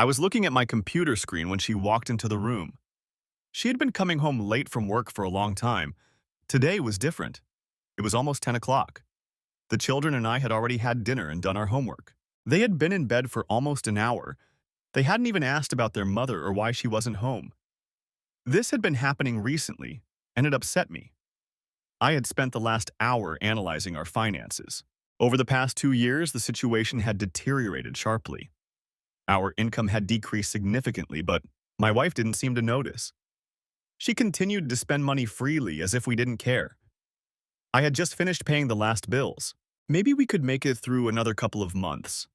I was looking at my computer screen when she walked into the room. She had been coming home late from work for a long time. Today was different. It was almost 10 o'clock. The children and I had already had dinner and done our homework. They had been in bed for almost an hour. They hadn't even asked about their mother or why she wasn't home. This had been happening recently, and it upset me. I had spent the last hour analyzing our finances. Over the past 2 years, the situation had deteriorated sharply. Our income had decreased significantly, but my wife didn't seem to notice. She continued to spend money freely as if we didn't care. I had just finished paying the last bills. Maybe we could make it through another couple of months.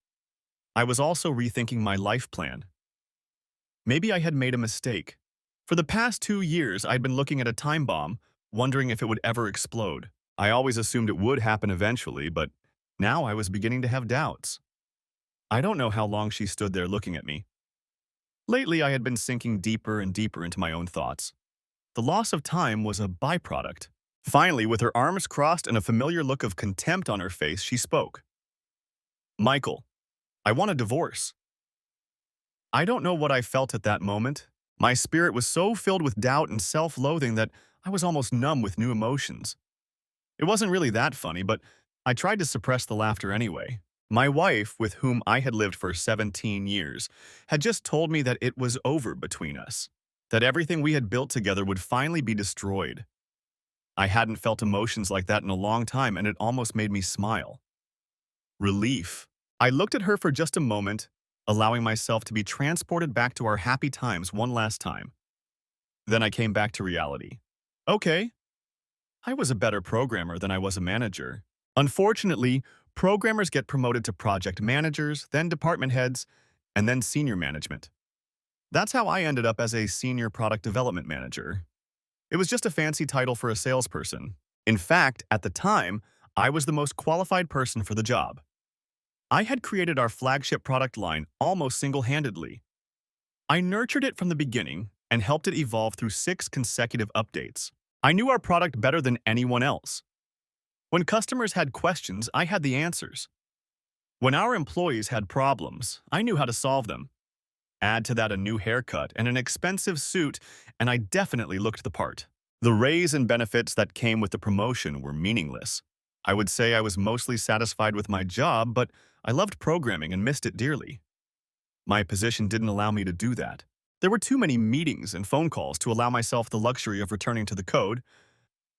I was also rethinking my life plan. Maybe I had made a mistake. For the past 2 years, I'd been looking at a time bomb, wondering if it would ever explode. I always assumed it would happen eventually, but now I was beginning to have doubts. I don't know how long she stood there looking at me. Lately, I had been sinking deeper and deeper into my own thoughts. The loss of time was a byproduct. Finally, with her arms crossed and a familiar look of contempt on her face, she spoke. Michael, I want a divorce. I don't know what I felt at that moment. My spirit was so filled with doubt and self-loathing that I was almost numb with new emotions. It wasn't really that funny, but I tried to suppress the laughter anyway. My wife, with whom I had lived for 17 years, had just told me that it was over between us, that everything we had built together would finally be destroyed. I hadn't felt emotions like that in a long time, and it almost made me smile. Relief. I looked at her for just a moment, allowing myself to be transported back to our happy times one last time. Then I came back to reality. Okay, I was a better programmer than I was a manager. Unfortunately, programmers get promoted to project managers, then department heads, and then senior management. That's how I ended up as a senior product development manager. It was just a fancy title for a salesperson. In fact, at the time, I was the most qualified person for the job. I had created our flagship product line almost single-handedly. I nurtured it from the beginning and helped it evolve through 6 consecutive updates. I knew our product better than anyone else. When customers had questions, I had the answers. When our employees had problems, I knew how to solve them. Add to that a new haircut and an expensive suit, and I definitely looked the part. The raise and benefits that came with the promotion were meaningless. I would say I was mostly satisfied with my job, but I loved programming and missed it dearly. My position didn't allow me to do that. There were too many meetings and phone calls to allow myself the luxury of returning to the code.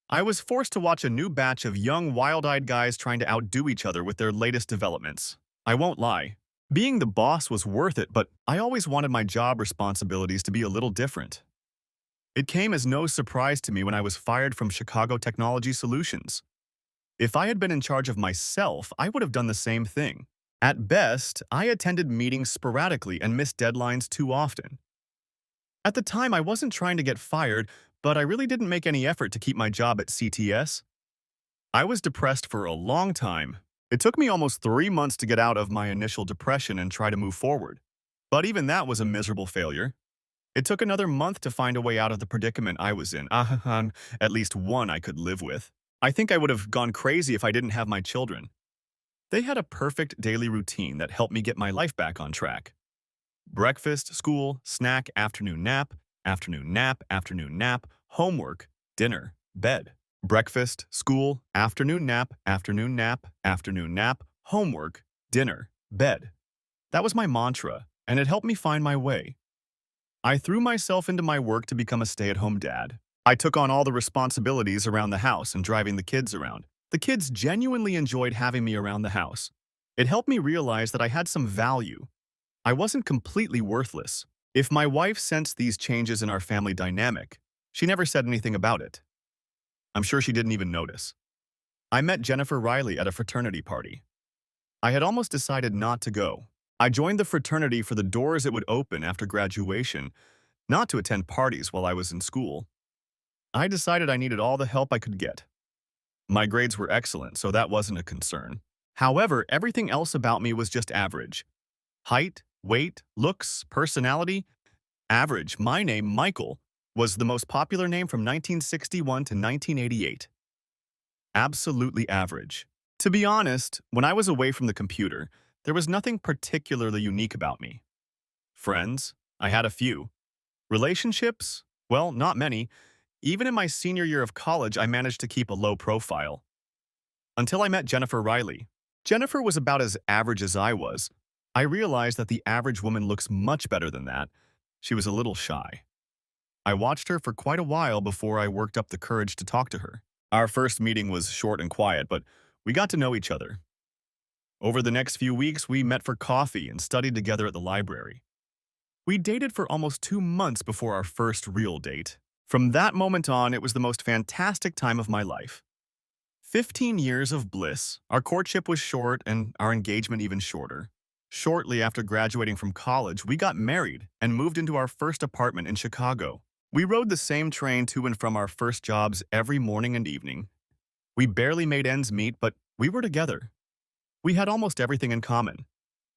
I was forced to watch a new batch of young, wild-eyed guys trying to outdo each other with their latest developments. I won't lie. Being the boss was worth it, but I always wanted my job responsibilities to be a little different. It came as no surprise to me when I was fired from Chicago Technology Solutions. If I had been in charge of myself, I would have done the same thing. At best, I attended meetings sporadically and missed deadlines too often. At the time, I wasn't trying to get fired, but I really didn't make any effort to keep my job at CTS. I was depressed for a long time. It took me almost 3 months to get out of my initial depression and try to move forward. But even that was a miserable failure. It took another month to find a way out of the predicament I was in. At least one I could live with. I think I would have gone crazy if I didn't have my children. They had a perfect daily routine that helped me get my life back on track. Breakfast, school, snack, afternoon nap, afternoon nap, afternoon nap, homework, dinner, bed. Breakfast, school, afternoon nap, afternoon nap, afternoon nap, homework, dinner, bed. That was my mantra, and it helped me find my way. I threw myself into my work to become a stay-at-home dad. I took on all the responsibilities around the house and driving the kids around. The kids genuinely enjoyed having me around the house. It helped me realize that I had some value. I wasn't completely worthless. If my wife sensed these changes in our family dynamic, she never said anything about it. I'm sure she didn't even notice. I met Jennifer Riley at a fraternity party. I had almost decided not to go. I joined the fraternity for the doors it would open after graduation, not to attend parties while I was in school. I decided I needed all the help I could get. My grades were excellent, so that wasn't a concern. However, everything else about me was just average. Height, weight, looks, personality, average. My name, Michael, was the most popular name from 1961 to 1988. Absolutely average. To be honest, when I was away from the computer, there was nothing particularly unique about me. Friends? I had a few. Relationships? Well, not many. Even in my senior year of college, I managed to keep a low profile. Until I met Jennifer Riley. Jennifer was about as average as I was. I realized that the average woman looks much better than that. She was a little shy. I watched her for quite a while before I worked up the courage to talk to her. Our first meeting was short and quiet, but we got to know each other. Over the next few weeks, we met for coffee and studied together at the library. We dated for almost 2 months before our first real date. From that moment on, it was the most fantastic time of my life. 15 years of bliss. Our courtship was short and our engagement even shorter. Shortly after graduating from college, we got married and moved into our first apartment in Chicago. We rode the same train to and from our first jobs every morning and evening. We barely made ends meet, but we were together. We had almost everything in common.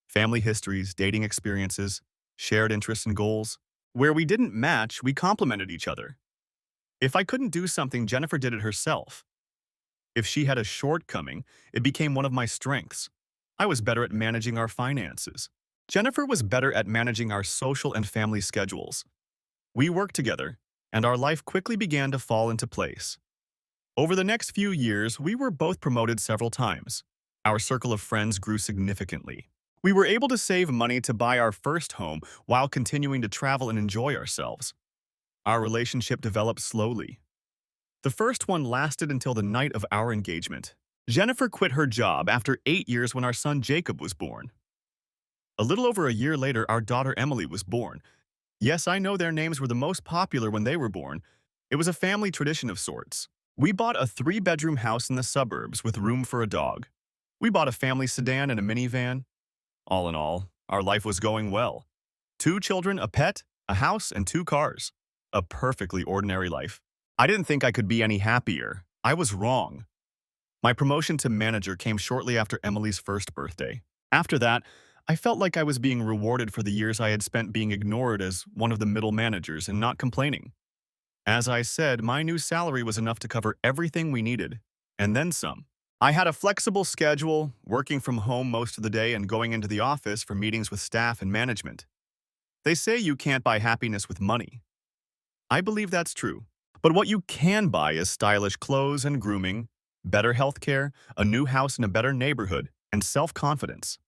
Family histories, dating experiences, shared interests and goals. Where we didn't match, we complemented each other. If I couldn't do something, Jennifer did it herself. If she had a shortcoming, it became one of my strengths. I was better at managing our finances. Jennifer was better at managing our social and family schedules. We worked together, and our life quickly began to fall into place. Over the next few years, we were both promoted several times. Our circle of friends grew significantly. We were able to save money to buy our first home while continuing to travel and enjoy ourselves. Our relationship developed slowly. The first one lasted until the night of our engagement. Jennifer quit her job after 8 years when our son Jacob was born. A little over a year later, our daughter Emily was born. Yes, I know their names were the most popular when they were born. It was a family tradition of sorts. We bought a 3-bedroom house in the suburbs with room for a dog. We bought a family sedan and a minivan. All in all, our life was going well. 2 children, a pet, a house, and 2 cars. A perfectly ordinary life. I didn't think I could be any happier. I was wrong. My promotion to manager came shortly after Emily's first birthday. After that, I felt like I was being rewarded for the years I had spent being ignored as one of the middle managers and not complaining. As I said, my new salary was enough to cover everything we needed, and then some. I had a flexible schedule, working from home most of the day and going into the office for meetings with staff and management. They say you can't buy happiness with money. I believe that's true. But what you can buy is stylish clothes and grooming, better healthcare, a new house in a better neighborhood, and self-confidence.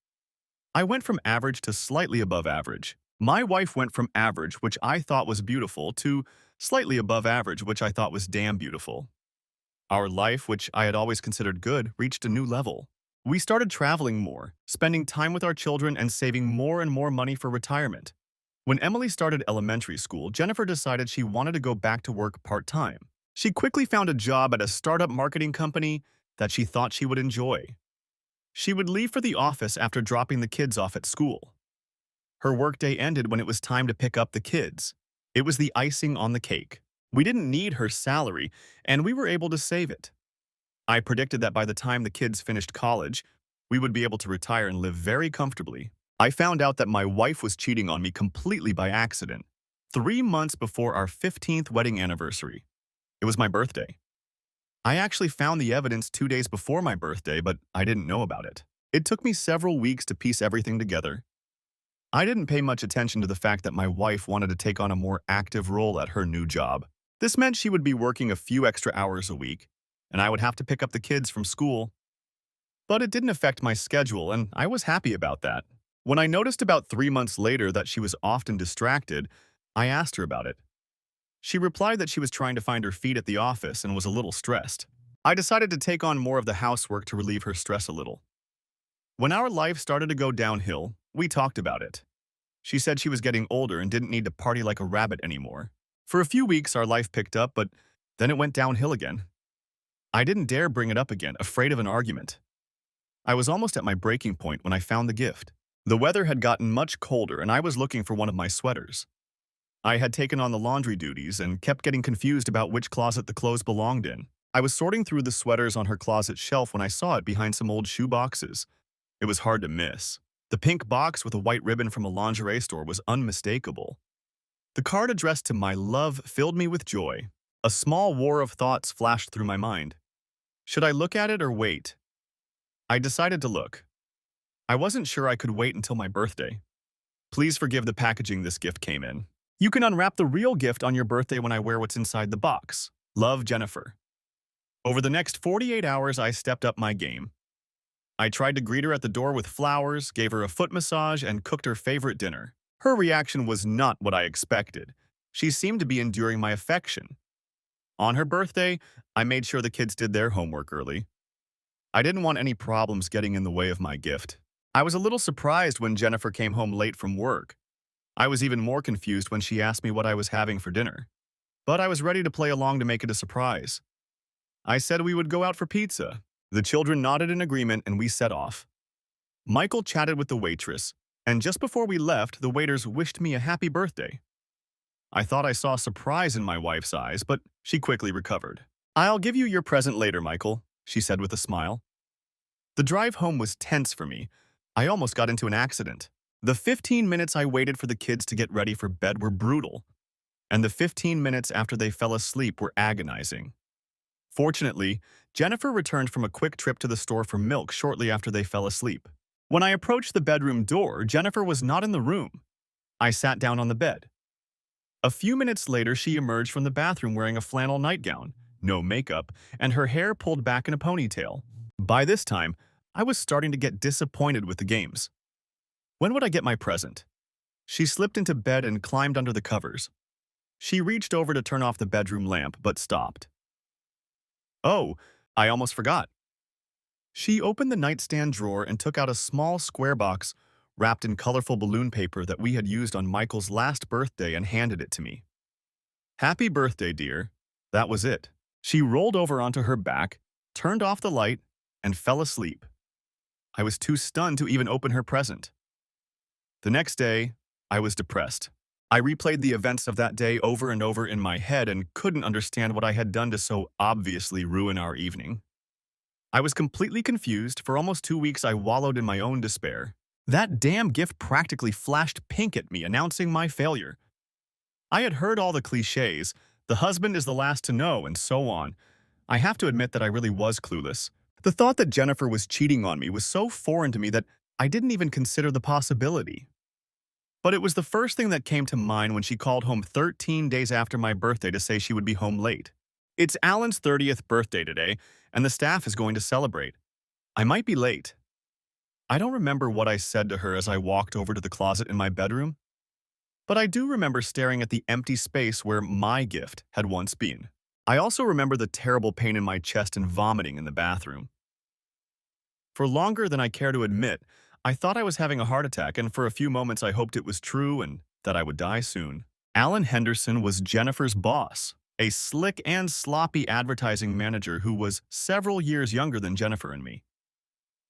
I went from average to slightly above average. My wife went from average, which I thought was beautiful, to slightly above average, which I thought was damn beautiful. Our life, which I had always considered good, reached a new level. We started traveling more, spending time with our children, and saving more and more money for retirement. When Emily started elementary school, Jennifer decided she wanted to go back to work part-time. She quickly found a job at a startup marketing company that she thought she would enjoy. She would leave for the office after dropping the kids off at school. Her workday ended when it was time to pick up the kids. It was the icing on the cake. We didn't need her salary, and we were able to save it. I predicted that by the time the kids finished college, we would be able to retire and live very comfortably. I found out that my wife was cheating on me completely by accident, 3 months before our 15th wedding anniversary. It was my birthday. I actually found the evidence 2 days before my birthday, but I didn't know about it. It took me several weeks to piece everything together. I didn't pay much attention to the fact that my wife wanted to take on a more active role at her new job. This meant she would be working a few extra hours a week, and I would have to pick up the kids from school. But it didn't affect my schedule, and I was happy about that. When I noticed about 3 months later that she was often distracted, I asked her about it. She replied that she was trying to find her feet at the office and was a little stressed. I decided to take on more of the housework to relieve her stress a little. When our life started to go downhill, we talked about it. She said she was getting older and didn't need to party like a rabbit anymore. For a few weeks, our life picked up, but then it went downhill again. I didn't dare bring it up again, afraid of an argument. I was almost at my breaking point when I found the gift. The weather had gotten much colder, and I was looking for one of my sweaters. I had taken on the laundry duties and kept getting confused about which closet the clothes belonged in. I was sorting through the sweaters on her closet shelf when I saw it behind some old shoe boxes. It was hard to miss. The pink box with a white ribbon from a lingerie store was unmistakable. The card addressed to my love filled me with joy. A small war of thoughts flashed through my mind. Should I look at it or wait? I decided to look. I wasn't sure I could wait until my birthday. Please forgive the packaging this gift came in. You can unwrap the real gift on your birthday when I wear what's inside the box. Love, Jennifer. Over the next 48 hours, I stepped up my game. I tried to greet her at the door with flowers, gave her a foot massage, and cooked her favorite dinner. Her reaction was not what I expected. She seemed to be enduring my affection. On her birthday, I made sure the kids did their homework early. I didn't want any problems getting in the way of my gift. I was a little surprised when Jennifer came home late from work. I was even more confused when she asked me what I was having for dinner. But I was ready to play along to make it a surprise. I said we would go out for pizza. The children nodded in agreement and we set off. Michael chatted with the waitress, and just before we left, the waiters wished me a happy birthday. I thought I saw surprise in my wife's eyes, but she quickly recovered. I'll give you your present later, Michael, she said with a smile. The drive home was tense for me. I almost got into an accident. The 15 minutes I waited for the kids to get ready for bed were brutal, and the 15 minutes after they fell asleep were agonizing. Fortunately, Jennifer returned from a quick trip to the store for milk shortly after they fell asleep. When I approached the bedroom door, Jennifer was not in the room. I sat down on the bed. A few minutes later, she emerged from the bathroom wearing a flannel nightgown, no makeup, and her hair pulled back in a ponytail. By this time, I was starting to get disappointed with the games. When would I get my present? She slipped into bed and climbed under the covers. She reached over to turn off the bedroom lamp, but stopped. Oh, I almost forgot. She opened the nightstand drawer and took out a small square box wrapped in colorful balloon paper that we had used on Michael's last birthday and handed it to me. Happy birthday, dear. That was it. She rolled over onto her back, turned off the light, and fell asleep. I was too stunned to even open her present. The next day, I was depressed. I replayed the events of that day over and over in my head and couldn't understand what I had done to so obviously ruin our evening. I was completely confused. For almost 2 weeks, I wallowed in my own despair. That damn gift practically flashed pink at me, announcing my failure. I had heard all the cliches, the husband is the last to know, and so on. I have to admit that I really was clueless. The thought that Jennifer was cheating on me was so foreign to me that I didn't even consider the possibility. But it was the first thing that came to mind when she called home 13 days after my birthday to say she would be home late. It's Alan's 30th birthday today, and the staff is going to celebrate. I might be late. I don't remember what I said to her as I walked over to the closet in my bedroom, but I do remember staring at the empty space where my gift had once been. I also remember the terrible pain in my chest and vomiting in the bathroom. For longer than I care to admit, I thought I was having a heart attack, and for a few moments I hoped it was true and that I would die soon. Alan Henderson was Jennifer's boss, a slick and sloppy advertising manager who was several years younger than Jennifer and me.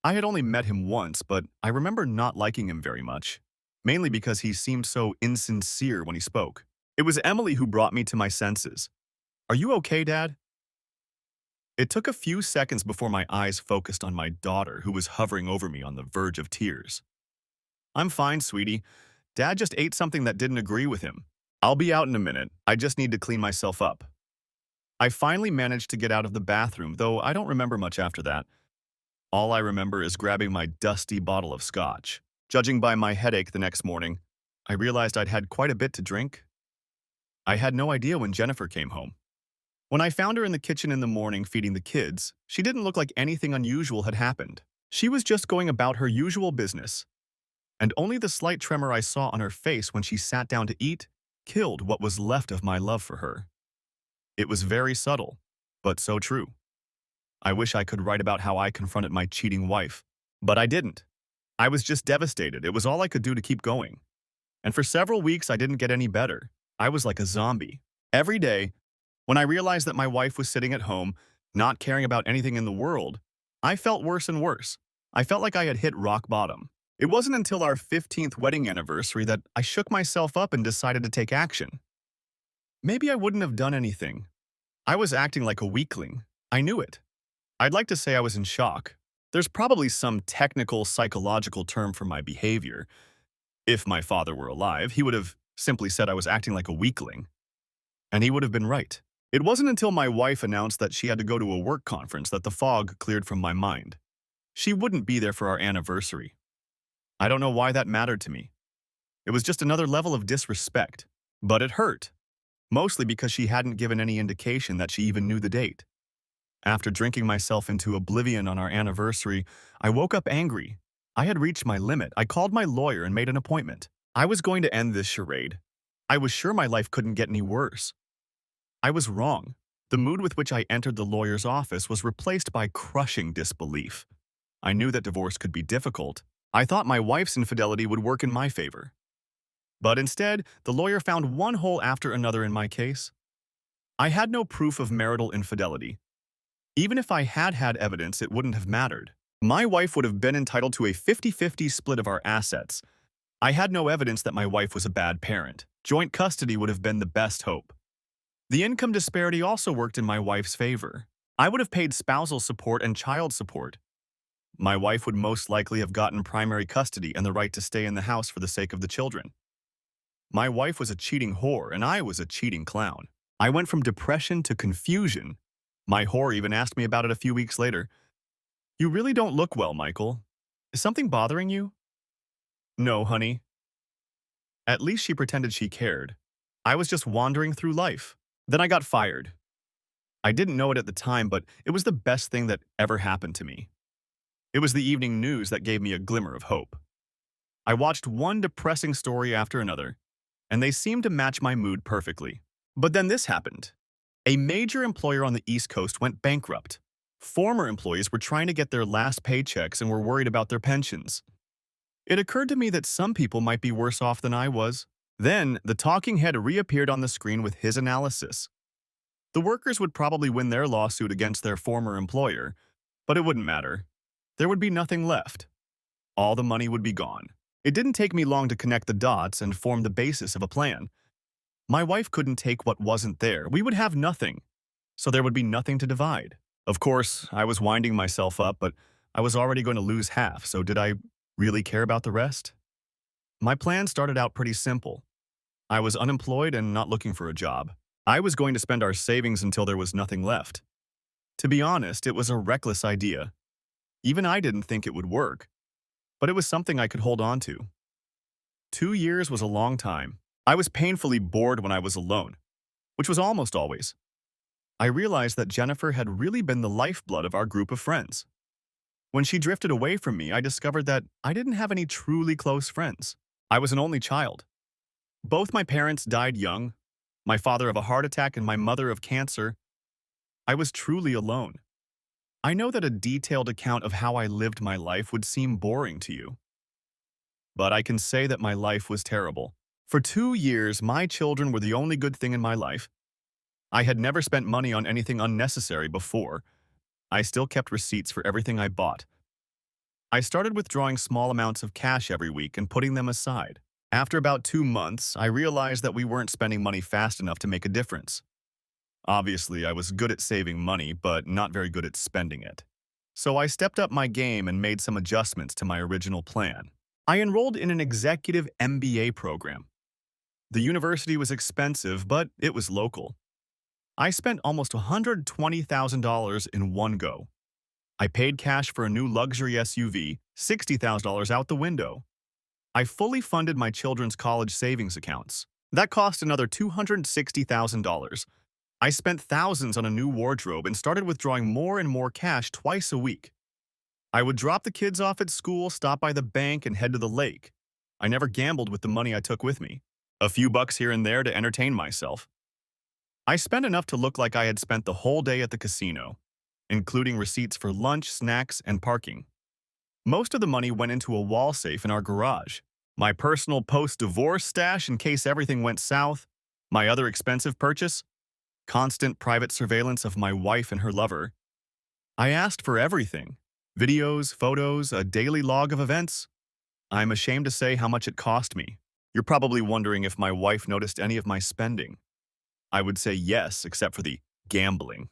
I had only met him once, but I remember not liking him very much, mainly because he seemed so insincere when he spoke. It was Emily who brought me to my senses. Are you okay, Dad? It took a few seconds before my eyes focused on my daughter, who was hovering over me on the verge of tears. I'm fine, sweetie. Dad just ate something that didn't agree with him. I'll be out in a minute. I just need to clean myself up. I finally managed to get out of the bathroom, though I don't remember much after that. All I remember is grabbing my dusty bottle of scotch. Judging by my headache the next morning, I realized I'd had quite a bit to drink. I had no idea when Jennifer came home. When I found her in the kitchen in the morning feeding the kids, she didn't look like anything unusual had happened. She was just going about her usual business, and only the slight tremor I saw on her face when she sat down to eat killed what was left of my love for her. It was very subtle, but so true. I wish I could write about how I confronted my cheating wife, but I didn't. I was just devastated. It was all I could do to keep going. And for several weeks, I didn't get any better. I was like a zombie. Every day, when I realized that my wife was sitting at home, not caring about anything in the world, I felt worse and worse. I felt like I had hit rock bottom. It wasn't until our 15th wedding anniversary that I shook myself up and decided to take action. Maybe I wouldn't have done anything. I was acting like a weakling. I knew it. I'd like to say I was in shock. There's probably some technical psychological term for my behavior. If my father were alive, he would have simply said I was acting like a weakling. And he would have been right. It wasn't until my wife announced that she had to go to a work conference that the fog cleared from my mind. She wouldn't be there for our anniversary. I don't know why that mattered to me. It was just another level of disrespect. But it hurt, mostly because she hadn't given any indication that she even knew the date. After drinking myself into oblivion on our anniversary, I woke up angry. I had reached my limit. I called my lawyer and made an appointment. I was going to end this charade. I was sure my life couldn't get any worse. I was wrong. The mood with which I entered the lawyer's office was replaced by crushing disbelief. I knew that divorce could be difficult. I thought my wife's infidelity would work in my favor. But instead, the lawyer found one hole after another in my case. I had no proof of marital infidelity. Even if I had had evidence, it wouldn't have mattered. My wife would have been entitled to a 50-50 split of our assets. I had no evidence that my wife was a bad parent. Joint custody would have been the best hope. The income disparity also worked in my wife's favor. I would have paid spousal support and child support. My wife would most likely have gotten primary custody and the right to stay in the house for the sake of the children. My wife was a cheating whore, and I was a cheating clown. I went from depression to confusion. My whore even asked me about it a few weeks later. "You really don't look well, Michael. Is something bothering you?" "No, honey." At least she pretended she cared. I was just wandering through life. Then I got fired. I didn't know it at the time, but it was the best thing that ever happened to me. It was the evening news that gave me a glimmer of hope. I watched one depressing story after another, and they seemed to match my mood perfectly. But then this happened. A major employer on the East Coast went bankrupt. Former employees were trying to get their last paychecks and were worried about their pensions. It occurred to me that some people might be worse off than I was. Then, the talking head reappeared on the screen with his analysis. The workers would probably win their lawsuit against their former employer, but it wouldn't matter. There would be nothing left. All the money would be gone. It didn't take me long to connect the dots and form the basis of a plan. My wife couldn't take what wasn't there. We would have nothing, so there would be nothing to divide. Of course, I was winding myself up, but I was already going to lose half, so did I really care about the rest? My plan started out pretty simple. I was unemployed and not looking for a job. I was going to spend our savings until there was nothing left. To be honest, it was a reckless idea. Even I didn't think it would work, but it was something I could hold on to. 2 years was a long time. I was painfully bored when I was alone, which was almost always. I realized that Jennifer had really been the lifeblood of our group of friends. When she drifted away from me, I discovered that I didn't have any truly close friends. I was an only child. Both my parents died young, my father of a heart attack and my mother of cancer. I was truly alone. I know that a detailed account of how I lived my life would seem boring to you, but I can say that my life was terrible. For 2 years, my children were the only good thing in my life. I had never spent money on anything unnecessary before. I still kept receipts for everything I bought. I started withdrawing small amounts of cash every week and putting them aside. After about 2 months, I realized that we weren't spending money fast enough to make a difference. Obviously, I was good at saving money, but not very good at spending it. So I stepped up my game and made some adjustments to my original plan. I enrolled in an executive MBA program. The university was expensive, but it was local. I spent almost $120,000 in one go. I paid cash for a new luxury SUV, $60,000 out the window. I fully funded my children's college savings accounts. That cost another $260,000. I spent thousands on a new wardrobe and started withdrawing more and more cash twice a week. I would drop the kids off at school, stop by the bank, and head to the lake. I never gambled with the money I took with me. A few bucks here and there to entertain myself. I spent enough to look like I had spent the whole day at the casino, including receipts for lunch, snacks, and parking. Most of the money went into a wall safe in our garage. My personal post-divorce stash in case everything went south. My other expensive purchase? Constant private surveillance of my wife and her lover. I asked for everything. Videos, photos, a daily log of events. I'm ashamed to say how much it cost me. You're probably wondering if my wife noticed any of my spending. I would say yes, except for the gambling.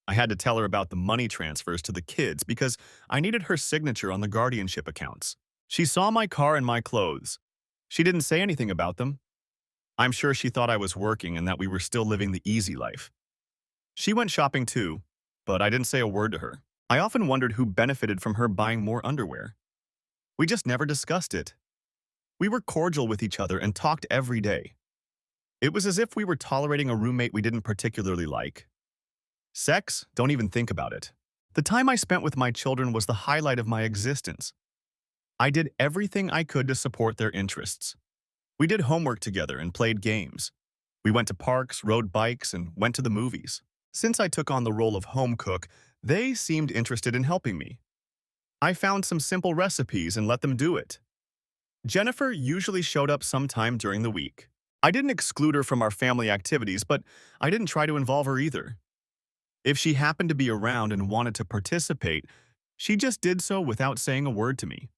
I had to tell her about the money transfers to the kids because I needed her signature on the guardianship accounts. She saw my car and my clothes. She didn't say anything about them. I'm sure she thought I was working and that we were still living the easy life. She went shopping too, but I didn't say a word to her. I often wondered who benefited from her buying more underwear. We just never discussed it. We were cordial with each other and talked every day. It was as if we were tolerating a roommate we didn't particularly like. Sex? Don't even think about it. The time I spent with my children was the highlight of my existence. I did everything I could to support their interests. We did homework together and played games. We went to parks, rode bikes, and went to the movies. Since I took on the role of home cook, they seemed interested in helping me. I found some simple recipes and let them do it. Jennifer usually showed up sometime during the week. I didn't exclude her from our family activities, but I didn't try to involve her either. If she happened to be around and wanted to participate, she just did so without saying a word to me.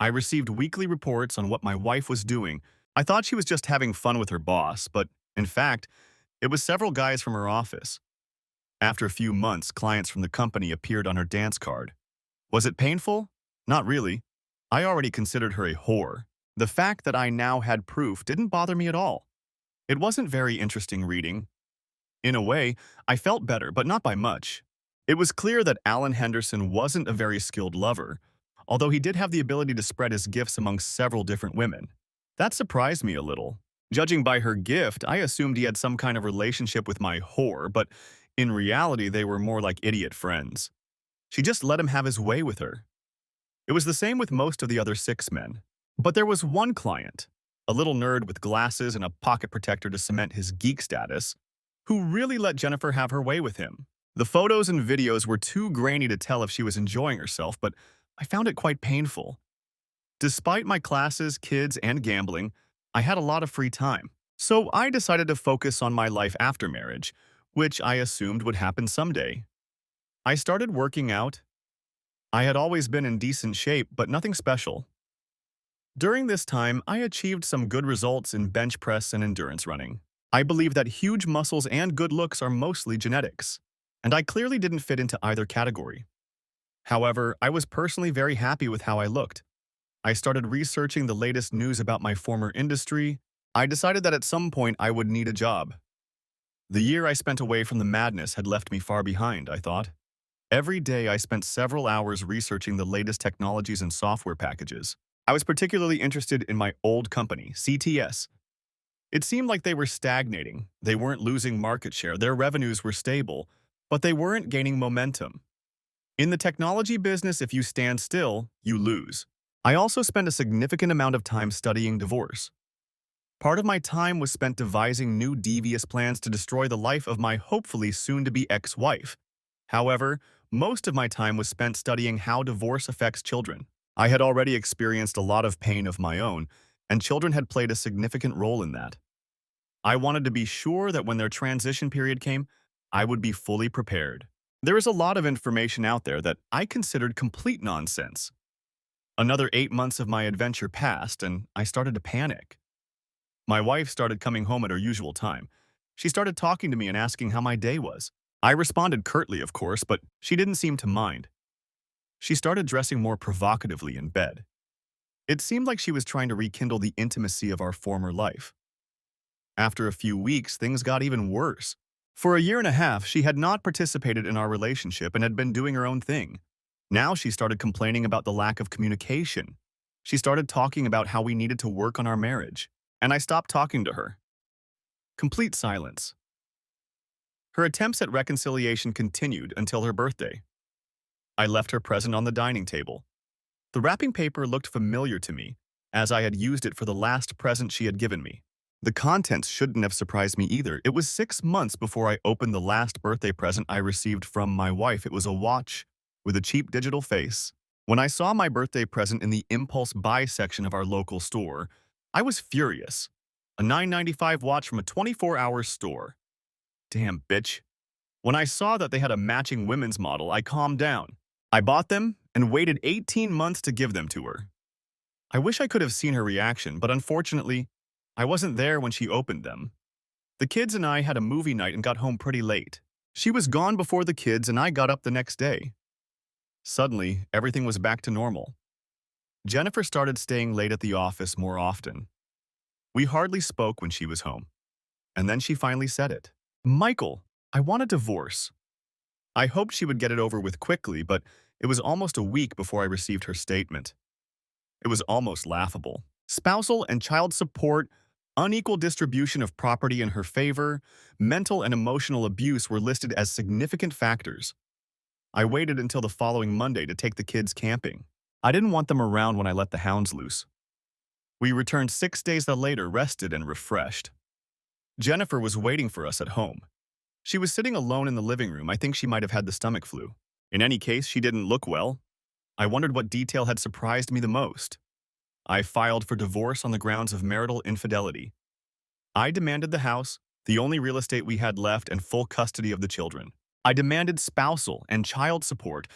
I received weekly reports on what my wife was doing. I thought she was just having fun with her boss, but in fact, it was several guys from her office. After a few months, clients from the company appeared on her dance card. Was it painful? Not really. I already considered her a whore. The fact that I now had proof didn't bother me at all. It wasn't very interesting reading. In a way, I felt better, but not by much. It was clear that Alan Henderson wasn't a very skilled lover, although he did have the ability to spread his gifts among several different women. That surprised me a little. Judging by her gift, I assumed he had some kind of relationship with my whore, but in reality, they were more like idiot friends. She just let him have his way with her. It was the same with most of the other 6 men. But there was one client, a little nerd with glasses and a pocket protector to cement his geek status, who really let Jennifer have her way with him. The photos and videos were too grainy to tell if she was enjoying herself, but I found it quite painful. Despite my classes, kids, and gambling, I had a lot of free time. So I decided to focus on my life after marriage, which I assumed would happen someday. I started working out. I had always been in decent shape, but nothing special. During this time, I achieved some good results in bench press and endurance running. I believe that huge muscles and good looks are mostly genetics, and I clearly didn't fit into either category. However, I was personally very happy with how I looked. I started researching the latest news about my former industry. I decided that at some point I would need a job. The year I spent away from the madness had left me far behind, I thought. Every day I spent several hours researching the latest technologies and software packages. I was particularly interested in my old company, CTS. It seemed like they were stagnating. They weren't losing market share, their revenues were stable, but they weren't gaining momentum. In the technology business, if you stand still, you lose. I also spent a significant amount of time studying divorce. Part of my time was spent devising new devious plans to destroy the life of my hopefully soon-to-be ex-wife. However, most of my time was spent studying how divorce affects children. I had already experienced a lot of pain of my own, and children had played a significant role in that. I wanted to be sure that when their transition period came, I would be fully prepared. There is a lot of information out there that I considered complete nonsense. Another 8 months of my adventure passed, and I started to panic. My wife started coming home at her usual time. She started talking to me and asking how my day was. I responded curtly, of course, but she didn't seem to mind. She started dressing more provocatively in bed. It seemed like she was trying to rekindle the intimacy of our former life. After a few weeks, things got even worse. For a year and a half, she had not participated in our relationship and had been doing her own thing. Now she started complaining about the lack of communication. She started talking about how we needed to work on our marriage, and I stopped talking to her. Complete silence. Her attempts at reconciliation continued until her birthday. I left her present on the dining table. The wrapping paper looked familiar to me, as I had used it for the last present she had given me. The contents shouldn't have surprised me either. It was 6 months before I opened the last birthday present I received from my wife. It was a watch with a cheap digital face. When I saw my birthday present in the impulse buy section of our local store, I was furious. A $9.95 watch from a 24-hour store. Damn, bitch. When I saw that they had a matching women's model, I calmed down. I bought them and waited 18 months to give them to her. I wish I could have seen her reaction, but unfortunately, I wasn't there when she opened them. The kids and I had a movie night and got home pretty late. She was gone before the kids and I got up the next day. Suddenly, everything was back to normal. Jennifer started staying late at the office more often. We hardly spoke when she was home. And then she finally said it. Michael, I want a divorce. I hoped she would get it over with quickly, but it was almost a week before I received her statement. It was almost laughable. Spousal and child support, unequal distribution of property in her favor, mental and emotional abuse were listed as significant factors. I waited until the following Monday to take the kids camping. I didn't want them around when I let the hounds loose. We returned 6 days later, rested and refreshed. Jennifer was waiting for us at home. She was sitting alone in the living room. I think she might have had the stomach flu. In any case, she didn't look well. I wondered what detail had surprised me the most. I filed for divorce on the grounds of marital infidelity. I demanded the house, the only real estate we had left, and full custody of the children. I demanded spousal and child support,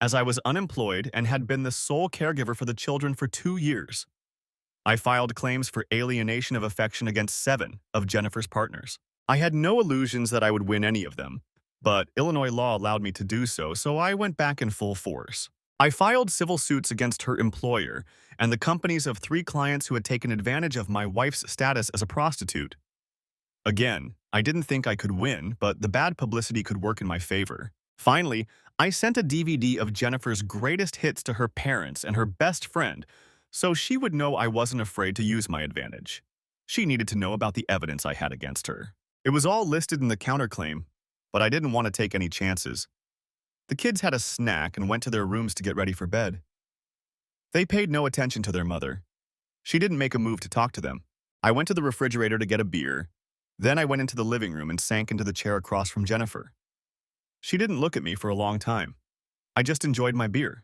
as I was unemployed and had been the sole caregiver for the children for 2 years. I filed claims for alienation of affection against 7 of Jennifer's partners. I had no illusions that I would win any of them, but Illinois law allowed me to do so, so I went back in full force. I filed civil suits against her employer and the companies of 3 clients who had taken advantage of my wife's status as a prostitute. Again, I didn't think I could win, but the bad publicity could work in my favor. Finally, I sent a DVD of Jennifer's greatest hits to her parents and her best friend, so she would know I wasn't afraid to use my advantage. She needed to know about the evidence I had against her. It was all listed in the counterclaim, but I didn't want to take any chances. The kids had a snack and went to their rooms to get ready for bed. They paid no attention to their mother. She didn't make a move to talk to them. I went to the refrigerator to get a beer. Then I went into the living room and sank into the chair across from Jennifer. She didn't look at me for a long time. I just enjoyed my beer.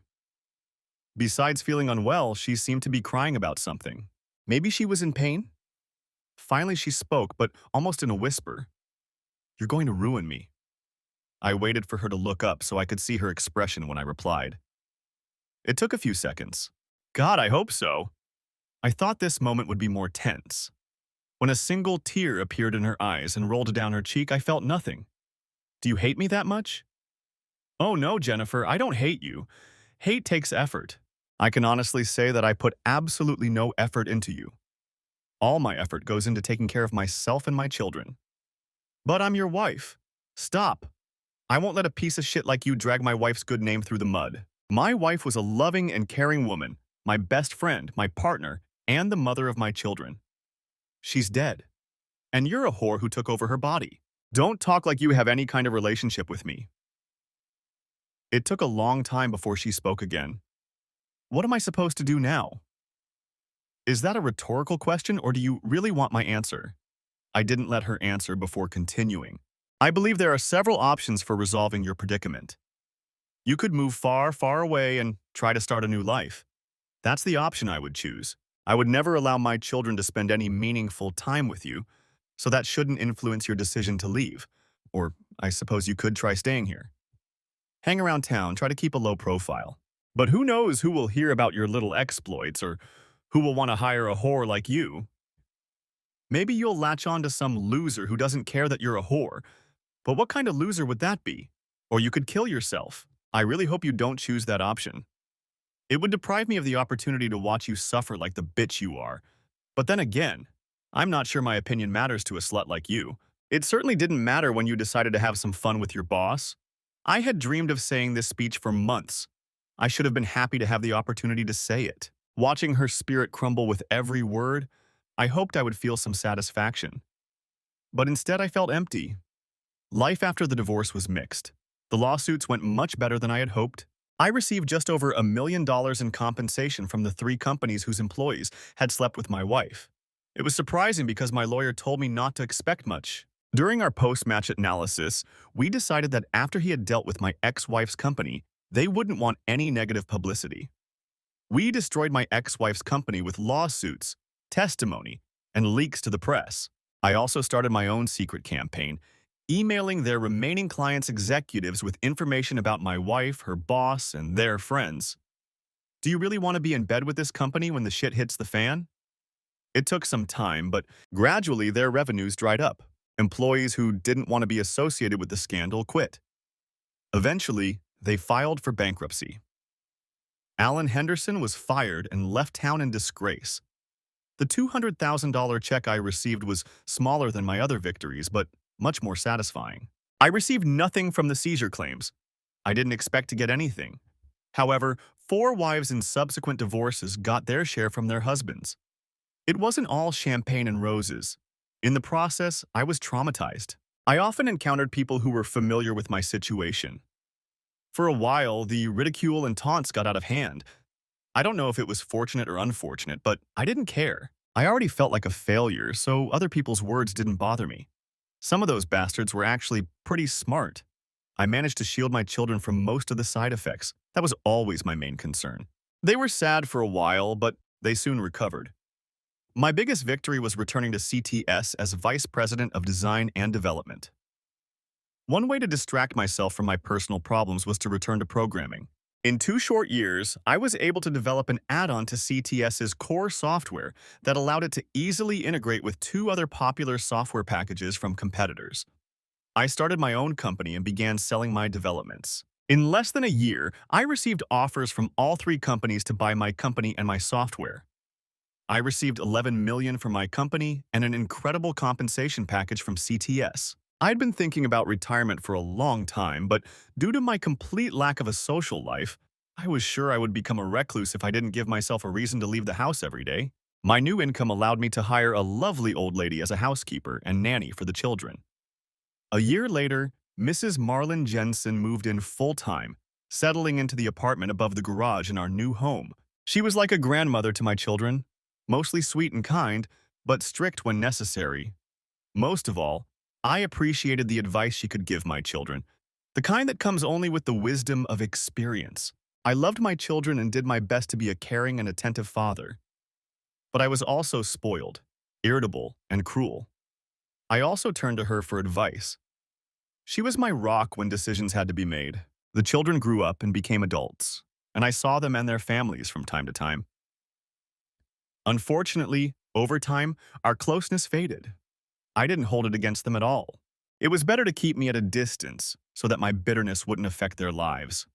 Besides feeling unwell, she seemed to be crying about something. Maybe she was in pain? Finally, she spoke, but almost in a whisper. "You're going to ruin me." I waited for her to look up so I could see her expression when I replied. It took a few seconds. God, I hope so. I thought this moment would be more tense. When a single tear appeared in her eyes and rolled down her cheek, I felt nothing. "Do you hate me that much?" "Oh no, Jennifer, I don't hate you. Hate takes effort. I can honestly say that I put absolutely no effort into you. All my effort goes into taking care of myself and my children. But I'm your wife. Stop. I won't let a piece of shit like you drag my wife's good name through the mud. My wife was a loving and caring woman, my best friend, my partner, and the mother of my children. She's dead. And you're a whore who took over her body. Don't talk like you have any kind of relationship with me." It took a long time before she spoke again. "What am I supposed to do now?" Is that a rhetorical question, or do you really want my answer? I didn't let her answer before continuing. "I believe there are several options for resolving your predicament. You could move far, far away and try to start a new life. That's the option I would choose. I would never allow my children to spend any meaningful time with you, so that shouldn't influence your decision to leave. Or I suppose you could try staying here. Hang around town, try to keep a low profile. But who knows who will hear about your little exploits or who will want to hire a whore like you. Maybe you'll latch on to some loser who doesn't care that you're a whore. But what kind of loser would that be? Or you could kill yourself. I really hope you don't choose that option. It would deprive me of the opportunity to watch you suffer like the bitch you are. But then again, I'm not sure my opinion matters to a slut like you. It certainly didn't matter when you decided to have some fun with your boss. I had dreamed of saying this speech for months. I should have been happy to have the opportunity to say it. Watching her spirit crumble with every word, I hoped I would feel some satisfaction. But instead I felt empty. Life after the divorce was mixed. The lawsuits went much better than I had hoped. I received just over $1 million in compensation from the 3 companies whose employees had slept with my wife. It was surprising because my lawyer told me not to expect much. During our post-match analysis, we decided that after he had dealt with my ex-wife's company, they wouldn't want any negative publicity. We destroyed my ex-wife's company with lawsuits, testimony, and leaks to the press. I also started my own secret campaign, emailing their remaining clients' executives with information about my wife, her boss, and their friends. Do you really want to be in bed with this company when the shit hits the fan? It took some time, but gradually their revenues dried up. Employees who didn't want to be associated with the scandal quit. Eventually, they filed for bankruptcy. Alan Henderson was fired and left town in disgrace. The $200,000 check I received was smaller than my other victories, but much more satisfying. I received nothing from the seizure claims. I didn't expect to get anything. However, 4 wives in subsequent divorces got their share from their husbands. It wasn't all champagne and roses. In the process, I was traumatized. I often encountered people who were familiar with my situation. For a while, the ridicule and taunts got out of hand. I don't know if it was fortunate or unfortunate, but I didn't care. I already felt like a failure, so other people's words didn't bother me. Some of those bastards were actually pretty smart. I managed to shield my children from most of the side effects. That was always my main concern. They were sad for a while, but they soon recovered. My biggest victory was returning to CTS as Vice President of Design and Development. One way to distract myself from my personal problems was to return to programming. In 2 short years, I was able to develop an add-on to CTS's core software that allowed it to easily integrate with 2 other popular software packages from competitors. I started my own company and began selling my developments. In less than a year, I received offers from all 3 companies to buy my company and my software. I received $11 million from my company and an incredible compensation package from CTS. I'd been thinking about retirement for a long time, but due to my complete lack of a social life, I was sure I would become a recluse if I didn't give myself a reason to leave the house every day. My new income allowed me to hire a lovely old lady as a housekeeper and nanny for the children. A year later, Mrs. Marlin Jensen moved in full-time, settling into the apartment above the garage in our new home. She was like a grandmother to my children, mostly sweet and kind, but strict when necessary. Most of all, I appreciated the advice she could give my children, the kind that comes only with the wisdom of experience. I loved my children and did my best to be a caring and attentive father. But I was also spoiled, irritable, and cruel. I also turned to her for advice. She was my rock when decisions had to be made. The children grew up and became adults, and I saw them and their families from time to time. Unfortunately, over time, our closeness faded. I didn't hold it against them at all. It was better to keep me at a distance so that my bitterness wouldn't affect their lives.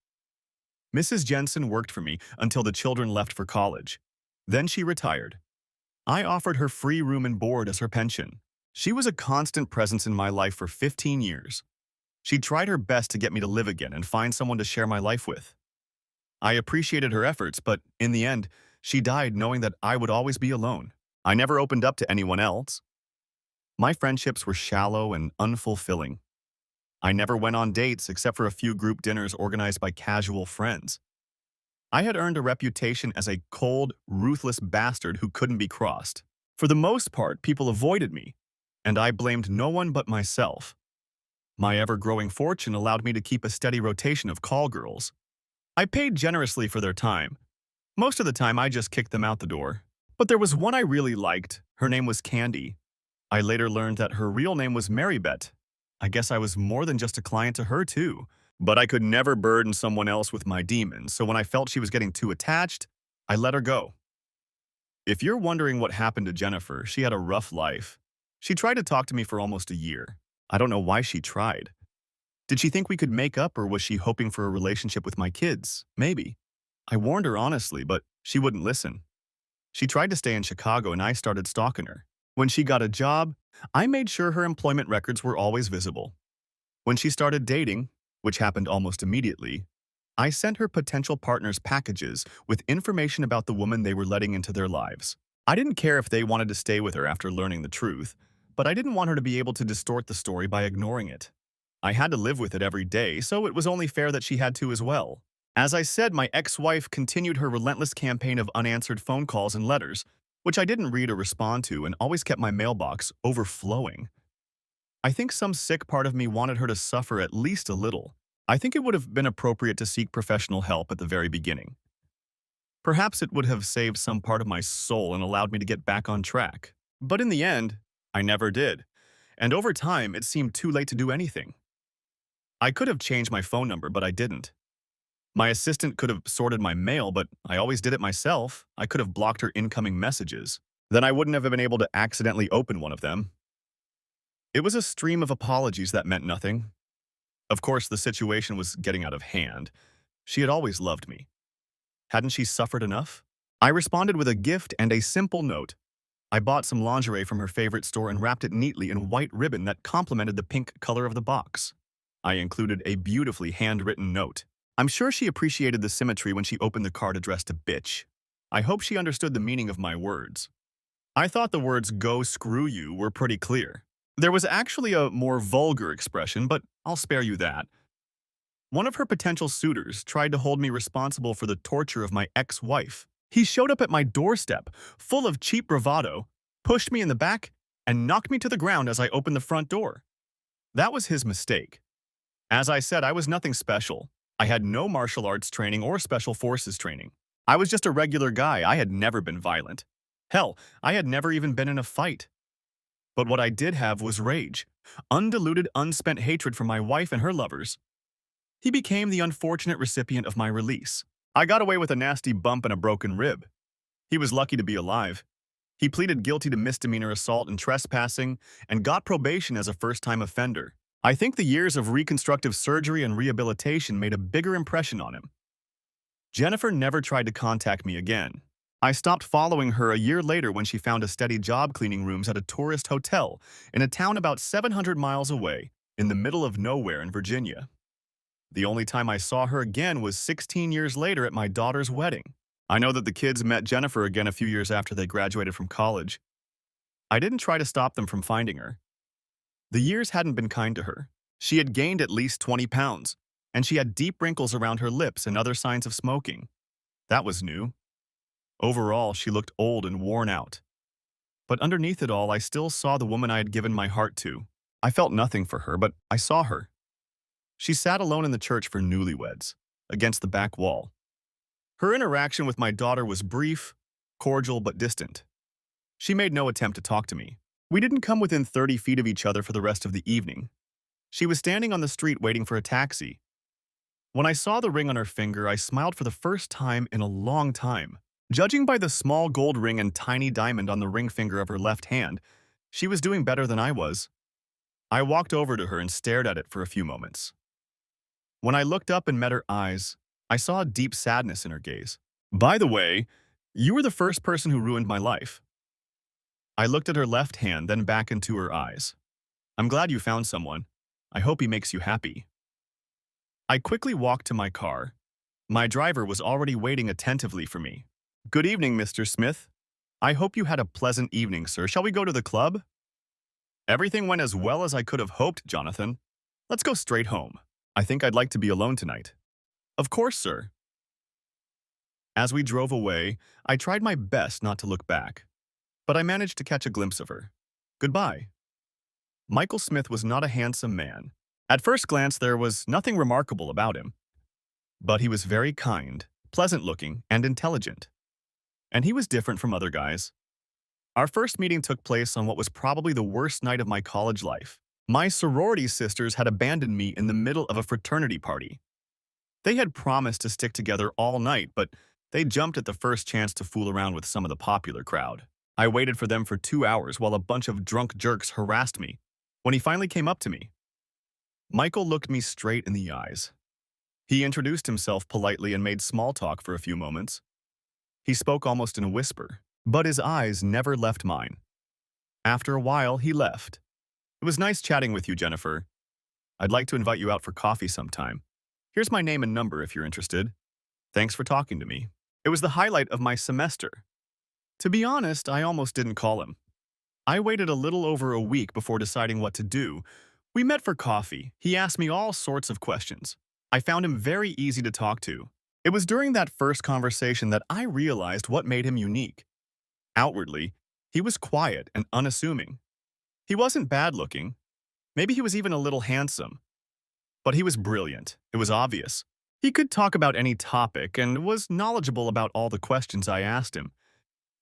Mrs. Jensen worked for me until the children left for college. Then she retired. I offered her free room and board as her pension. She was a constant presence in my life for 15 years. She tried her best to get me to live again and find someone to share my life with. I appreciated her efforts, but in the end, she died knowing that I would always be alone. I never opened up to anyone else. My friendships were shallow and unfulfilling. I never went on dates except for a few group dinners organized by casual friends. I had earned a reputation as a cold, ruthless bastard who couldn't be crossed. For the most part, people avoided me, and I blamed no one but myself. My ever-growing fortune allowed me to keep a steady rotation of call girls. I paid generously for their time. Most of the time, I just kicked them out the door. But there was one I really liked. Her name was Candy. I later learned that her real name was Marybeth. I guess I was more than just a client to her, too. But I could never burden someone else with my demons, so when I felt she was getting too attached, I let her go. If you're wondering what happened to Jennifer, she had a rough life. She tried to talk to me for almost a year. I don't know why she tried. Did she think we could make up, or was she hoping for a relationship with my kids? Maybe. I warned her honestly, but she wouldn't listen. She tried to stay in Chicago and I started stalking her. When she got a job, I made sure her employment records were always visible. When she started dating, which happened almost immediately, I sent her potential partners packages with information about the woman they were letting into their lives. I didn't care if they wanted to stay with her after learning the truth, but I didn't want her to be able to distort the story by ignoring it. I had to live with it every day, so it was only fair that she had to as well. As I said, my ex-wife continued her relentless campaign of unanswered phone calls and letters, which I didn't read or respond to and always kept my mailbox overflowing. I think some sick part of me wanted her to suffer at least a little. I think it would have been appropriate to seek professional help at the very beginning. Perhaps it would have saved some part of my soul and allowed me to get back on track. But in the end, I never did. And over time, it seemed too late to do anything. I could have changed my phone number, but I didn't. My assistant could have sorted my mail, but I always did it myself. I could have blocked her incoming messages. Then I wouldn't have been able to accidentally open one of them. It was a stream of apologies that meant nothing. Of course, the situation was getting out of hand. She had always loved me. Hadn't she suffered enough? I responded with a gift and a simple note. I bought some lingerie from her favorite store and wrapped it neatly in white ribbon that complemented the pink color of the box. I included a beautifully handwritten note. I'm sure she appreciated the symmetry when she opened the card addressed to bitch. I hope she understood the meaning of my words. I thought the words "go screw you" were pretty clear. There was actually a more vulgar expression, but I'll spare you that. One of her potential suitors tried to hold me responsible for the torture of my ex-wife. He showed up at my doorstep, full of cheap bravado, pushed me in the back, and knocked me to the ground as I opened the front door. That was his mistake. As I said, I was nothing special. I had no martial arts training or special forces training. I was just a regular guy. I had never been violent. Hell, I had never even been in a fight. But what I did have was rage. Undiluted, unspent hatred for my wife and her lovers. He became the unfortunate recipient of my release. I got away with a nasty bump and a broken rib. He was lucky to be alive. He pleaded guilty to misdemeanor assault and trespassing and got probation as a first-time offender. I think the years of reconstructive surgery and rehabilitation made a bigger impression on him. Jennifer never tried to contact me again. I stopped following her a year later when she found a steady job cleaning rooms at a tourist hotel in a town about 700 miles away, in the middle of nowhere in Virginia. The only time I saw her again was 16 years later at my daughter's wedding. I know that the kids met Jennifer again a few years after they graduated from college. I didn't try to stop them from finding her. The years hadn't been kind to her. She had gained at least 20 pounds, and she had deep wrinkles around her lips and other signs of smoking. That was new. Overall, she looked old and worn out. But underneath it all, I still saw the woman I had given my heart to. I felt nothing for her, but I saw her. She sat alone in the church for newlyweds, against the back wall. Her interaction with my daughter was brief, cordial, but distant. She made no attempt to talk to me. We didn't come within 30 feet of each other for the rest of the evening. She was standing on the street waiting for a taxi. When I saw the ring on her finger, I smiled for the first time in a long time. Judging by the small gold ring and tiny diamond on the ring finger of her left hand, she was doing better than I was. I walked over to her and stared at it for a few moments. When I looked up and met her eyes, I saw a deep sadness in her gaze. "By the way, you were the first person who ruined my life." I looked at her left hand, then back into her eyes. "I'm glad you found someone. I hope he makes you happy." I quickly walked to my car. My driver was already waiting attentively for me. "Good evening, Mr. Smith. I hope you had a pleasant evening, sir. Shall we go to the club?" "Everything went as well as I could have hoped, Jonathan. Let's go straight home. I think I'd like to be alone tonight." "Of course, sir." As we drove away, I tried my best not to look back, but I managed to catch a glimpse of her. Goodbye. Michael Smith was not a handsome man. At first glance, there was nothing remarkable about him. But he was very kind, pleasant-looking, and intelligent. And he was different from other guys. Our first meeting took place on what was probably the worst night of my college life. My sorority sisters had abandoned me in the middle of a fraternity party. They had promised to stick together all night, but they jumped at the first chance to fool around with some of the popular crowd. I waited for them for 2 hours while a bunch of drunk jerks harassed me. When he finally came up to me, Michael looked me straight in the eyes. He introduced himself politely and made small talk for a few moments. He spoke almost in a whisper, but his eyes never left mine. After a while, he left. "It was nice chatting with you, Jennifer. I'd like to invite you out for coffee sometime. Here's my name and number if you're interested. Thanks for talking to me." It was the highlight of my semester. To be honest, I almost didn't call him. I waited a little over a week before deciding what to do. We met for coffee. He asked me all sorts of questions. I found him very easy to talk to. It was during that first conversation that I realized what made him unique. Outwardly, he was quiet and unassuming. He wasn't bad-looking. Maybe he was even a little handsome. But he was brilliant. It was obvious. He could talk about any topic and was knowledgeable about all the questions I asked him.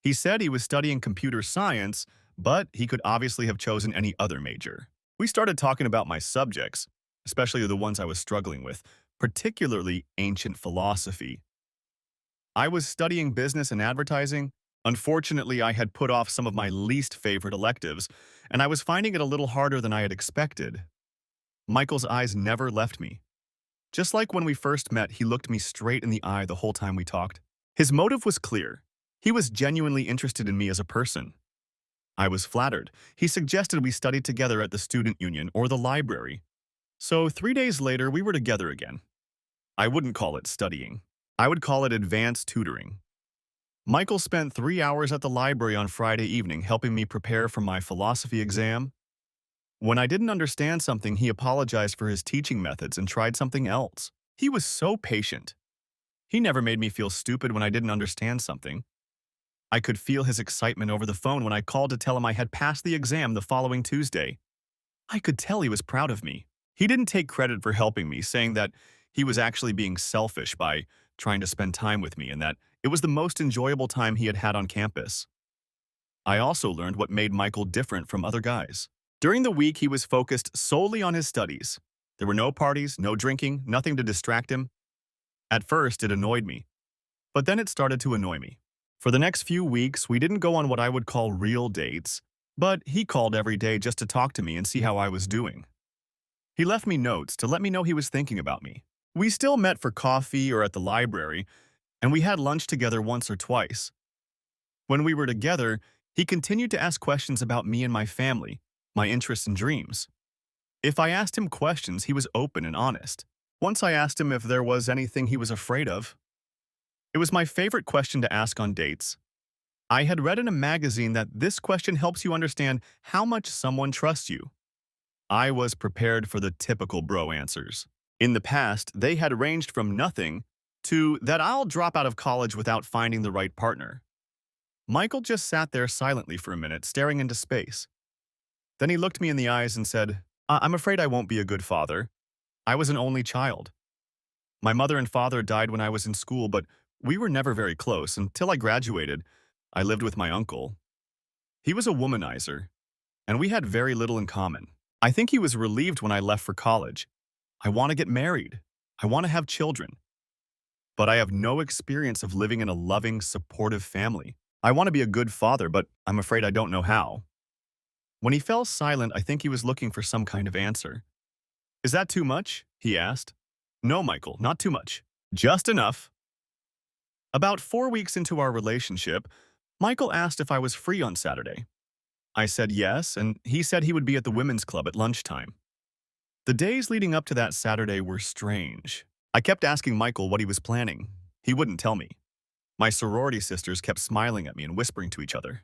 He said he was studying computer science, but he could obviously have chosen any other major. We started talking about my subjects, especially the ones I was struggling with, particularly ancient philosophy. I was studying business and advertising. Unfortunately, I had put off some of my least favorite electives, and I was finding it a little harder than I had expected. Michael's eyes never left me. Just like when we first met, he looked me straight in the eye the whole time we talked. His motive was clear. He was genuinely interested in me as a person. I was flattered. He suggested we study together at the student union or the library. So 3 days later, we were together again. I wouldn't call it studying. I would call it advanced tutoring. Michael spent 3 hours at the library on Friday evening helping me prepare for my philosophy exam. When I didn't understand something, he apologized for his teaching methods and tried something else. He was so patient. He never made me feel stupid when I didn't understand something. I could feel his excitement over the phone when I called to tell him I had passed the exam the following Tuesday. I could tell he was proud of me. He didn't take credit for helping me, saying that he was actually being selfish by trying to spend time with me and that it was the most enjoyable time he had had on campus. I also learned what made Michael different from other guys. During the week, he was focused solely on his studies. There were no parties, no drinking, nothing to distract him. At first, it annoyed me, but then it started to annoy me. For the next few weeks, we didn't go on what I would call real dates, but he called every day just to talk to me and see how I was doing. He left me notes to let me know he was thinking about me. We still met for coffee or at the library, and we had lunch together once or twice. When we were together, he continued to ask questions about me and my family, my interests and dreams. If I asked him questions, he was open and honest. Once I asked him if there was anything he was afraid of. It was my favorite question to ask on dates. I had read in a magazine that this question helps you understand how much someone trusts you. I was prepared for the typical bro answers. In the past, they had ranged from nothing to that I'll drop out of college without finding the right partner. Michael just sat there silently for a minute, staring into space. Then he looked me in the eyes and said, I'm afraid I won't be a good father. I was an only child. My mother and father died when I was in school, but we were never very close. Until I graduated, I lived with my uncle. He was a womanizer, and we had very little in common. I think he was relieved when I left for college. I want to get married. I want to have children. But I have no experience of living in a loving, supportive family. I want to be a good father, but I'm afraid I don't know how. When he fell silent, I think he was looking for some kind of answer. Is that too much? He asked. No, Michael, not too much. Just enough. About 4 weeks into our relationship, Michael asked if I was free on Saturday. I said yes, and he said he would be at the women's club at lunchtime. The days leading up to that Saturday were strange. I kept asking Michael what he was planning. He wouldn't tell me. My sorority sisters kept smiling at me and whispering to each other.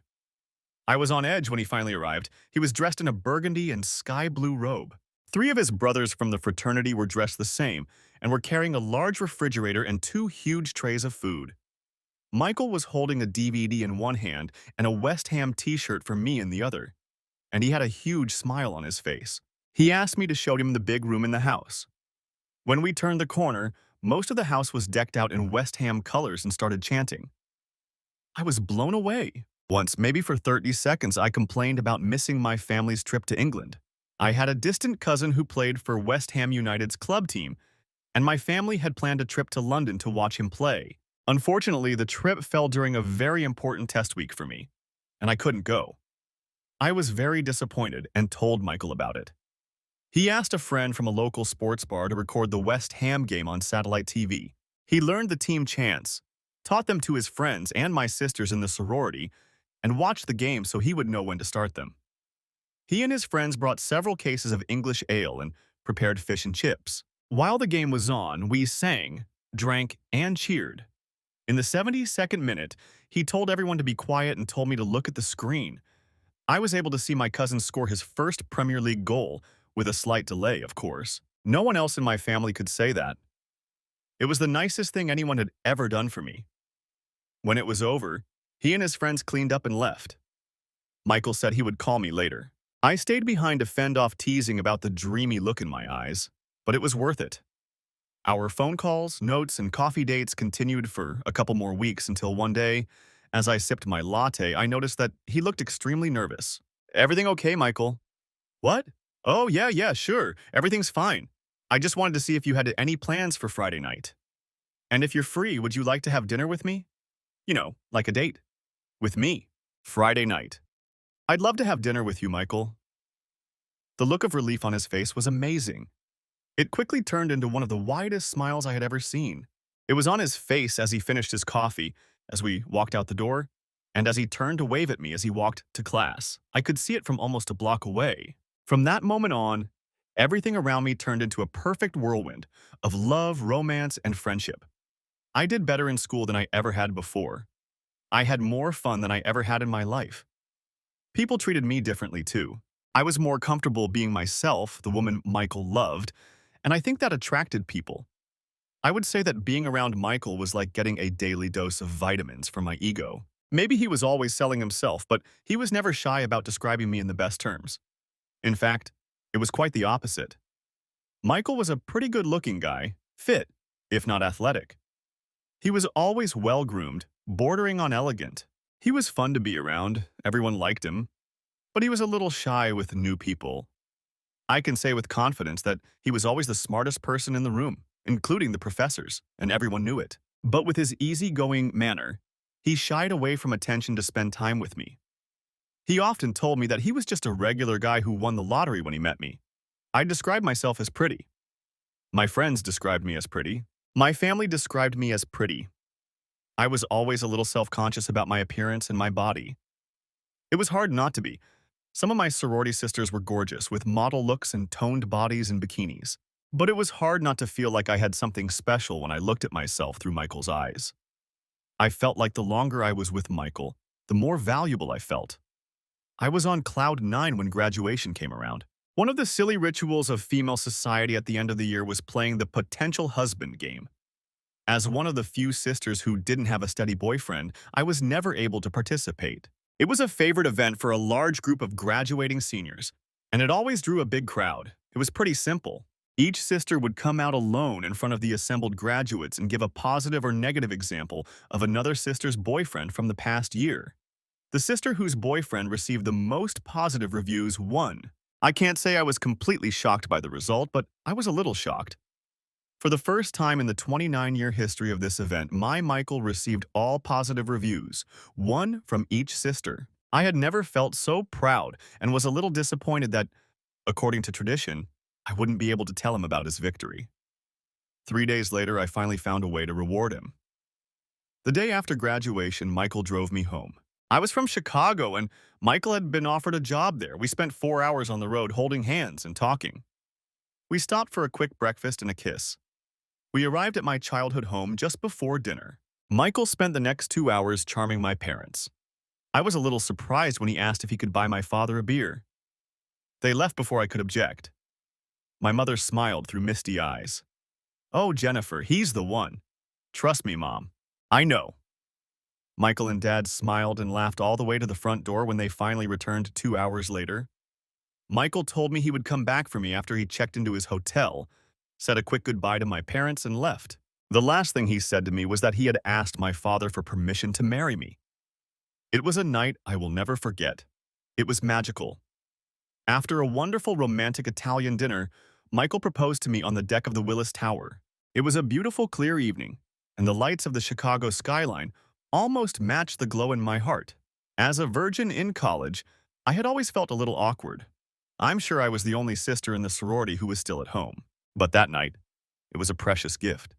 I was on edge when he finally arrived. He was dressed in a burgundy and sky blue robe. 3 of his brothers from the fraternity were dressed the same and were carrying a large refrigerator and 2 huge trays of food. Michael was holding a DVD in one hand and a West Ham t-shirt for me in the other, and he had a huge smile on his face. He asked me to show him the big room in the house. When we turned the corner, most of the house was decked out in West Ham colors and started chanting. I was blown away. Once, maybe for 30 seconds, I complained about missing my family's trip to England. I had a distant cousin who played for West Ham United's club team, and my family had planned a trip to London to watch him play. Unfortunately, the trip fell during a very important test week for me, and I couldn't go. I was very disappointed and told Michael about it. He asked a friend from a local sports bar to record the West Ham game on satellite TV. He learned the team chants, taught them to his friends and my sisters in the sorority, and watched the game so he would know when to start them. He and his friends brought several cases of English ale and prepared fish and chips. While the game was on, we sang, drank, and cheered. In the 72nd minute, he told everyone to be quiet and told me to look at the screen. I was able to see my cousin score his first Premier League goal, with a slight delay, of course. No one else in my family could say that. It was the nicest thing anyone had ever done for me. When it was over, he and his friends cleaned up and left. Michael said he would call me later. I stayed behind to fend off teasing about the dreamy look in my eyes, but it was worth it. Our phone calls, notes, and coffee dates continued for a couple more weeks until one day, as I sipped my latte, I noticed that he looked extremely nervous. Everything okay, Michael? What? Oh, yeah, sure. Everything's fine. I just wanted to see if you had any plans for Friday night. And if you're free, would you like to have dinner with me? You know, like a date. With me. Friday night. I'd love to have dinner with you, Michael. The look of relief on his face was amazing. It quickly turned into one of the widest smiles I had ever seen. It was on his face as he finished his coffee, as we walked out the door, and as he turned to wave at me as he walked to class. I could see it from almost a block away. From that moment on, everything around me turned into a perfect whirlwind of love, romance, and friendship. I did better in school than I ever had before. I had more fun than I ever had in my life. People treated me differently too. I was more comfortable being myself, the woman Michael loved, and I think that attracted people. I would say that being around Michael was like getting a daily dose of vitamins for my ego. Maybe he was always selling himself, but he was never shy about describing me in the best terms. In fact, it was quite the opposite. Michael was a pretty good-looking guy, fit, if not athletic. He was always well-groomed, bordering on elegant. He was fun to be around, everyone liked him, but he was a little shy with new people. I can say with confidence that he was always the smartest person in the room, including the professors, and everyone knew it. But with his easygoing manner, he shied away from attention to spend time with me. He often told me that he was just a regular guy who won the lottery when he met me. I described myself as pretty. My friends described me as pretty. My family described me as pretty. I was always a little self-conscious about my appearance and my body. It was hard not to be. Some of my sorority sisters were gorgeous, with model looks and toned bodies and bikinis. But it was hard not to feel like I had something special when I looked at myself through Michael's eyes. I felt like the longer I was with Michael, the more valuable I felt. I was on cloud nine when graduation came around. One of the silly rituals of female society at the end of the year was playing the potential husband game. As one of the few sisters who didn't have a steady boyfriend, I was never able to participate. It was a favorite event for a large group of graduating seniors, and it always drew a big crowd. It was pretty simple. Each sister would come out alone in front of the assembled graduates and give a positive or negative example of another sister's boyfriend from the past year. The sister whose boyfriend received the most positive reviews won. I can't say I was completely shocked by the result, but I was a little shocked. For the first time in the 29-year history of this event, my Michael received all positive reviews, one from each sister. I had never felt so proud and was a little disappointed that, according to tradition, I wouldn't be able to tell him about his victory. 3 days later, I finally found a way to reward him. The day after graduation, Michael drove me home. I was from Chicago, and Michael had been offered a job there. We spent 4 hours on the road holding hands and talking. We stopped for a quick breakfast and a kiss. We arrived at my childhood home just before dinner. Michael spent the next 2 hours charming my parents. I was a little surprised when he asked if he could buy my father a beer. They left before I could object. My mother smiled through misty eyes. "Oh, Jennifer, he's the one. Trust me, Mom. I know." Michael and Dad smiled and laughed all the way to the front door when they finally returned 2 hours later. Michael told me he would come back for me after he checked into his hotel, said a quick goodbye to my parents, and left. The last thing he said to me was that he had asked my father for permission to marry me. It was a night I will never forget. It was magical. After a wonderful romantic Italian dinner, Michael proposed to me on the deck of the Willis Tower. It was a beautiful, clear evening, and the lights of the Chicago skyline almost matched the glow in my heart. As a virgin in college, I had always felt a little awkward. I'm sure I was the only sister in the sorority who was still at home. But that night, it was a precious gift,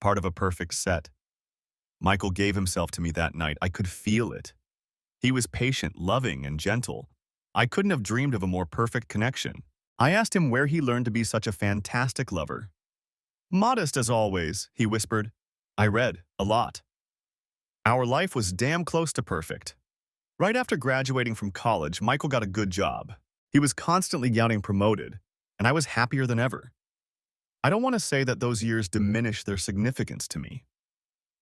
part of a perfect set. Michael gave himself to me that night. I could feel it. He was patient, loving, and gentle. I couldn't have dreamed of a more perfect connection. I asked him where he learned to be such a fantastic lover. "Modest as always," he whispered. "I read a lot." Our life was damn close to perfect. Right after graduating from college, Michael got a good job. He was constantly getting promoted, and I was happier than ever. I don't want to say that those years diminished their significance to me.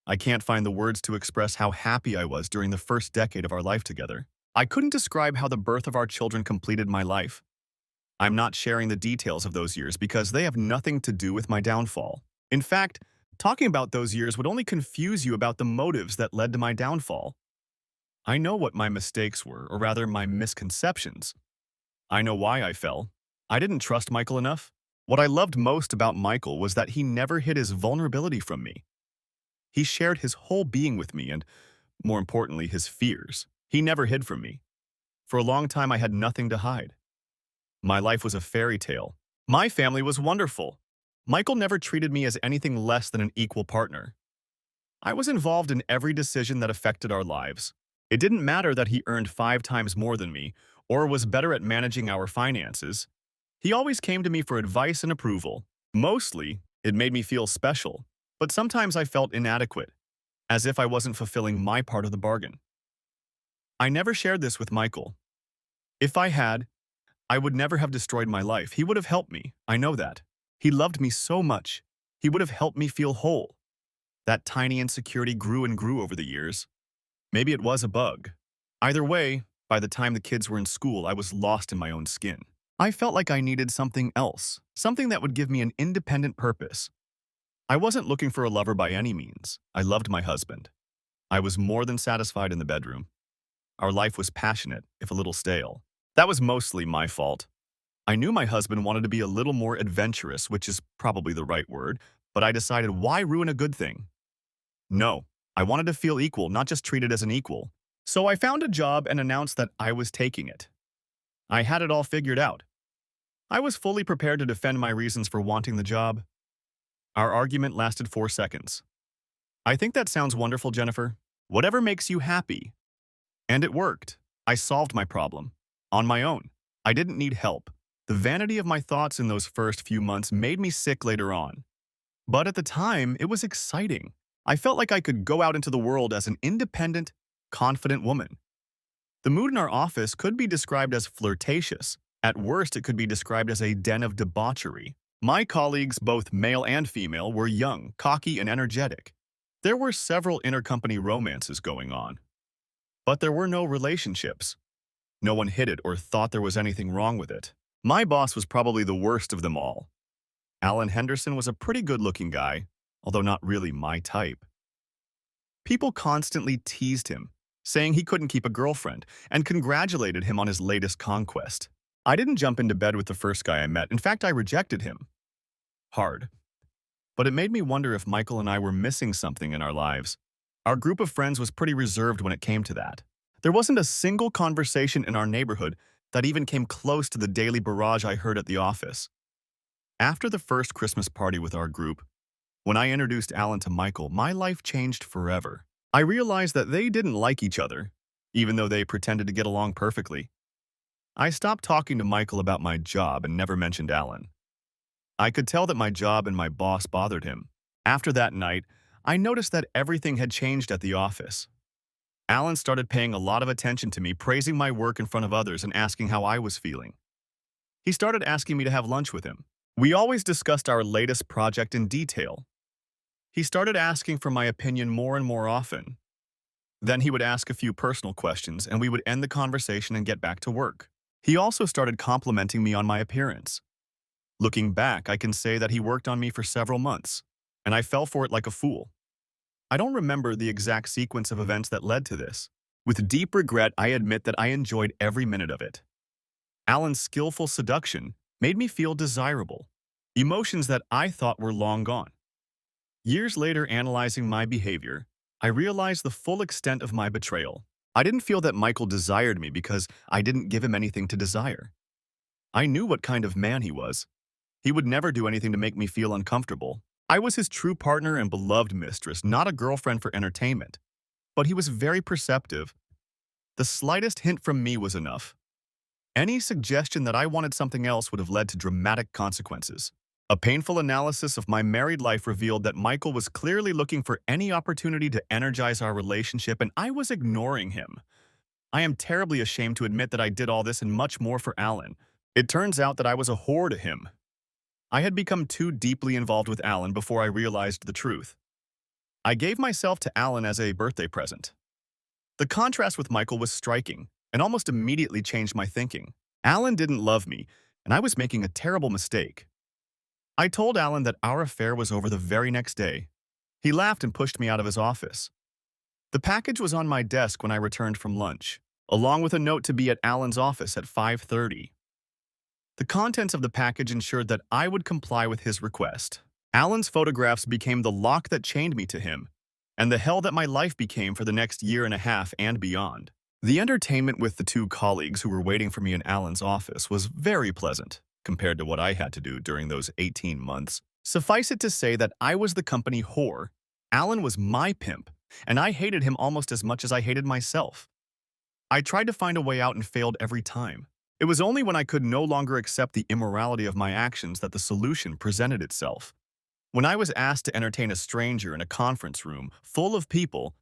I can't find the words to express how happy I was during the first decade of our life together. I couldn't describe how the birth of our children completed my life. I'm not sharing the details of those years because they have nothing to do with my downfall. In fact, talking about those years would only confuse you about the motives that led to my downfall. I know what my mistakes were, or rather my misconceptions. I know why I fell. I didn't trust Michael enough. What I loved most about Michael was that he never hid his vulnerability from me. He shared his whole being with me and, more importantly, his fears. He never hid from me. For a long time, I had nothing to hide. My life was a fairy tale. My family was wonderful. Michael never treated me as anything less than an equal partner. I was involved in every decision that affected our lives. It didn't matter that he earned 5 times more than me or was better at managing our finances. He always came to me for advice and approval. Mostly, it made me feel special, but sometimes I felt inadequate. as if I wasn't fulfilling my part of the bargain. I never shared this with Michael. If I had, I would never have destroyed my life. He would have helped me. I know that. He loved me so much. He would have helped me feel whole. That tiny insecurity grew and grew over the years. Maybe it was a bug. Either way, by the time the kids were in school, I was lost in my own skin. I felt like I needed something else, something that would give me an independent purpose. I wasn't looking for a lover by any means. I loved my husband. I was more than satisfied in the bedroom. Our life was passionate, if a little stale. That was mostly my fault. I knew my husband wanted to be a little more adventurous, which is probably the right word, but I decided, why ruin a good thing? No, I wanted to feel equal, not just treated as an equal. So I found a job and announced that I was taking it. I had it all figured out. I was fully prepared to defend my reasons for wanting the job. Our argument lasted 4 seconds. I think that sounds wonderful, Jennifer. Whatever makes you happy. And it worked. I solved my problem. On my own. I didn't need help. The vanity of my thoughts in those first few months made me sick later on. But at the time, it was exciting. I felt like I could go out into the world as an independent, confident woman. The mood in our office could be described as flirtatious. At worst, it could be described as a den of debauchery. My colleagues, both male and female, were young, cocky, and energetic. There were several intercompany romances going on. But there were no relationships. No one hid it or thought there was anything wrong with it. My boss was probably the worst of them all. Alan Henderson was a pretty good-looking guy, although not really my type. People constantly teased him, saying he couldn't keep a girlfriend, and congratulated him on his latest conquest. I didn't jump into bed with the first guy I met. In fact, I rejected him. Hard. But it made me wonder if Michael and I were missing something in our lives. Our group of friends was pretty reserved when it came to that. There wasn't a single conversation in our neighborhood that even came close to the daily barrage I heard at the office. After the first Christmas party with our group, when I introduced Alan to Michael, my life changed forever. I realized that they didn't like each other, even though they pretended to get along perfectly. I stopped talking to Michael about my job and never mentioned Alan. I could tell that my job and my boss bothered him. After that night, I noticed that everything had changed at the office. Alan started paying a lot of attention to me, praising my work in front of others and asking how I was feeling. He started asking me to have lunch with him. We always discussed our latest project in detail. He started asking for my opinion more and more often. Then he would ask a few personal questions, and we would end the conversation and get back to work. He also started complimenting me on my appearance. Looking back, I can say that he worked on me for several months, and I fell for it like a fool. I don't remember the exact sequence of events that led to this. With deep regret, I admit that I enjoyed every minute of it. Alan's skillful seduction made me feel desirable, emotions that I thought were long gone. Years later, analyzing my behavior, I realized the full extent of my betrayal. I didn't feel that Michael desired me because I didn't give him anything to desire. I knew what kind of man he was. He would never do anything to make me feel uncomfortable. I was his true partner and beloved mistress, not a girlfriend for entertainment. But he was very perceptive. The slightest hint from me was enough. Any suggestion that I wanted something else would have led to dramatic consequences. A painful analysis of my married life revealed that Michael was clearly looking for any opportunity to energize our relationship, and I was ignoring him. I am terribly ashamed to admit that I did all this and much more for Alan. It turns out that I was a whore to him. I had become too deeply involved with Alan before I realized the truth. I gave myself to Alan as a birthday present. The contrast with Michael was striking and almost immediately changed my thinking. Alan didn't love me, and I was making a terrible mistake. I told Alan that our affair was over the very next day. He laughed and pushed me out of his office. The package was on my desk when I returned from lunch, along with a note to be at Alan's office at 5:30. The contents of the package ensured that I would comply with his request. Alan's photographs became the lock that chained me to him, and the hell that my life became for the next year and a half and beyond. The entertainment with the two colleagues who were waiting for me in Alan's office was very pleasant compared to what I had to do during those 18 months. Suffice it to say that I was the company whore, Alan was my pimp, and I hated him almost as much as I hated myself. I tried to find a way out and failed every time. It was only when I could no longer accept the immorality of my actions that the solution presented itself. When I was asked to entertain a stranger in a conference room full of people,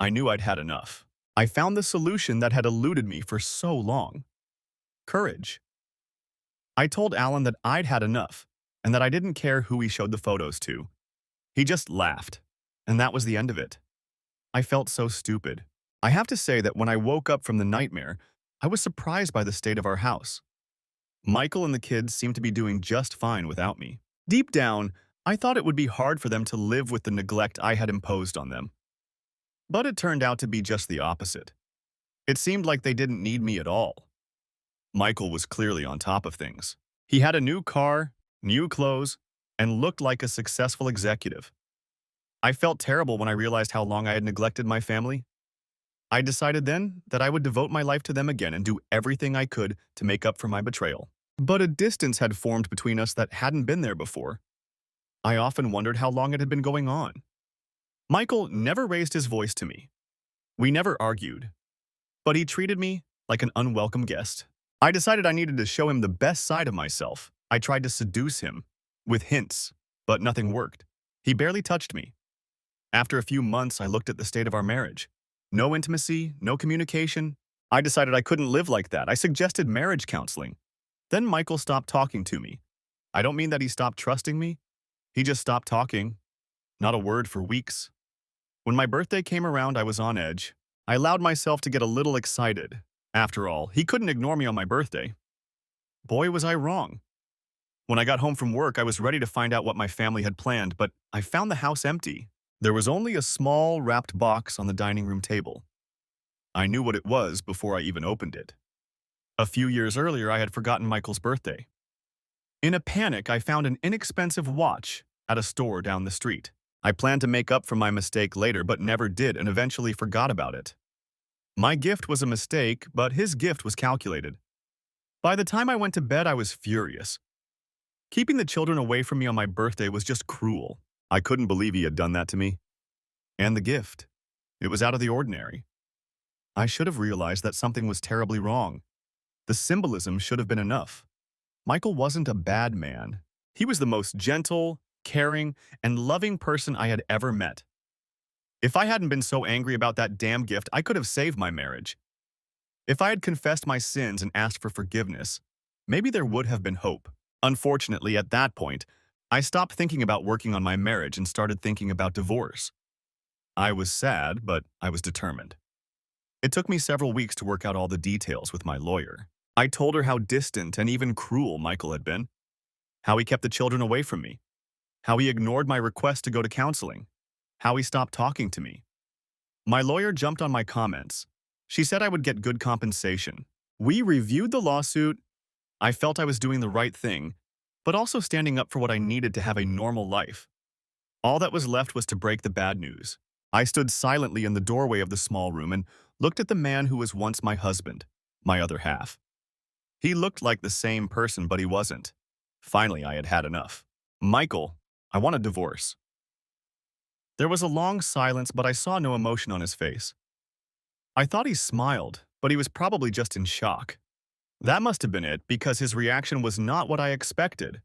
I knew I'd had enough. I found the solution that had eluded me for so long. Courage. I told Alan that I'd had enough and that I didn't care who he showed the photos to. He just laughed, and that was the end of it. I felt so stupid. I have to say that when I woke up from the nightmare, I was surprised by the state of our house. Michael and the kids seemed to be doing just fine without me. Deep down, I thought it would be hard for them to live with the neglect I had imposed on them. But it turned out to be just the opposite. It seemed like they didn't need me at all. Michael was clearly on top of things. He had a new car, new clothes, and looked like a successful executive. I felt terrible when I realized how long I had neglected my family. I decided then that I would devote my life to them again and do everything I could to make up for my betrayal. But a distance had formed between us that hadn't been there before. I often wondered how long it had been going on. Michael never raised his voice to me. We never argued, but he treated me like an unwelcome guest. I decided I needed to show him the best side of myself. I tried to seduce him with hints, but nothing worked. He barely touched me. After a few months, I looked at the state of our marriage. No intimacy, no communication. I decided I couldn't live like that. I suggested marriage counseling. Then Michael stopped talking to me. I don't mean that he stopped trusting me. He just stopped talking. Not a word for weeks. When my birthday came around, I was on edge. I allowed myself to get a little excited. After all, he couldn't ignore me on my birthday. Boy, was I wrong. When I got home from work, I was ready to find out what my family had planned, but I found the house empty. There was only a small, wrapped box on the dining room table. I knew what it was before I even opened it. A few years earlier, I had forgotten Michael's birthday. In a panic, I found an inexpensive watch at a store down the street. I planned to make up for my mistake later, but never did and eventually forgot about it. My gift was a mistake, but his gift was calculated. By the time I went to bed, I was furious. Keeping the children away from me on my birthday was just cruel. I couldn't believe he had done that to me. And the gift. It was out of the ordinary. I should have realized that something was terribly wrong. The symbolism should have been enough. Michael wasn't a bad man. He was the most gentle, caring, and loving person I had ever met. If I hadn't been so angry about that damn gift, I could have saved my marriage. If I had confessed my sins and asked for forgiveness, maybe there would have been hope. Unfortunately, at that point, I stopped thinking about working on my marriage and started thinking about divorce. I was sad, but I was determined. It took me several weeks to work out all the details with my lawyer. I told her how distant and even cruel Michael had been, how he kept the children away from me, how he ignored my request to go to counseling, how he stopped talking to me. My lawyer jumped on my comments. She said I would get good compensation. We reviewed the lawsuit. I felt I was doing the right thing, but also standing up for what I needed to have a normal life. All that was left was to break the bad news. I stood silently in the doorway of the small room and looked at the man who was once my husband, my other half. He looked like the same person, but he wasn't. Finally, I had had enough. Michael, I want a divorce. There was a long silence, but I saw no emotion on his face. I thought he smiled, but he was probably just in shock. That must have been it, because his reaction was not what I expected.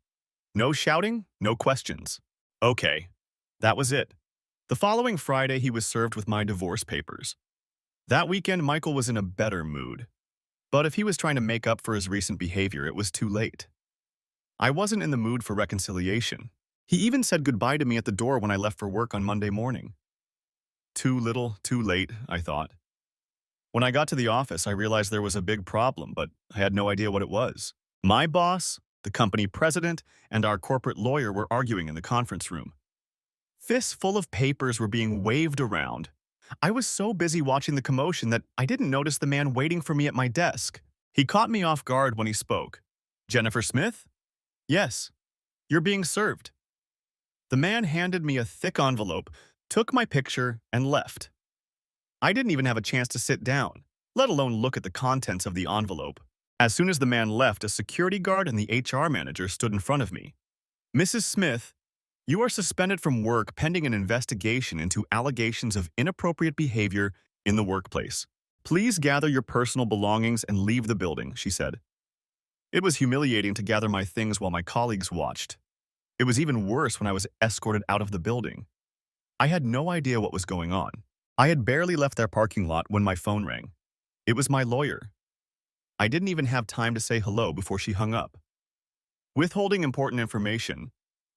No shouting, no questions. Okay, that was it. The following Friday, he was served with my divorce papers. That weekend, Michael was in a better mood. But if he was trying to make up for his recent behavior, it was too late. I wasn't in the mood for reconciliation. He even said goodbye to me at the door when I left for work on Monday morning. Too little, too late, I thought. When I got to the office, I realized there was a big problem, but I had no idea what it was. My boss, the company president, and our corporate lawyer were arguing in the conference room. Fists full of papers were being waved around. I was so busy watching the commotion that I didn't notice the man waiting for me at my desk. He caught me off guard when he spoke. "Jennifer Smith?" "Yes. You're being served." The man handed me a thick envelope, took my picture, and left. I didn't even have a chance to sit down, let alone look at the contents of the envelope. As soon as the man left, a security guard and the HR manager stood in front of me. "Mrs. Smith, you are suspended from work pending an investigation into allegations of inappropriate behavior in the workplace. Please gather your personal belongings and leave the building," she said. It was humiliating to gather my things while my colleagues watched. It was even worse when I was escorted out of the building. I had no idea what was going on. I had barely left their parking lot when my phone rang. It was my lawyer. I didn't even have time to say hello before she hung up. Withholding important information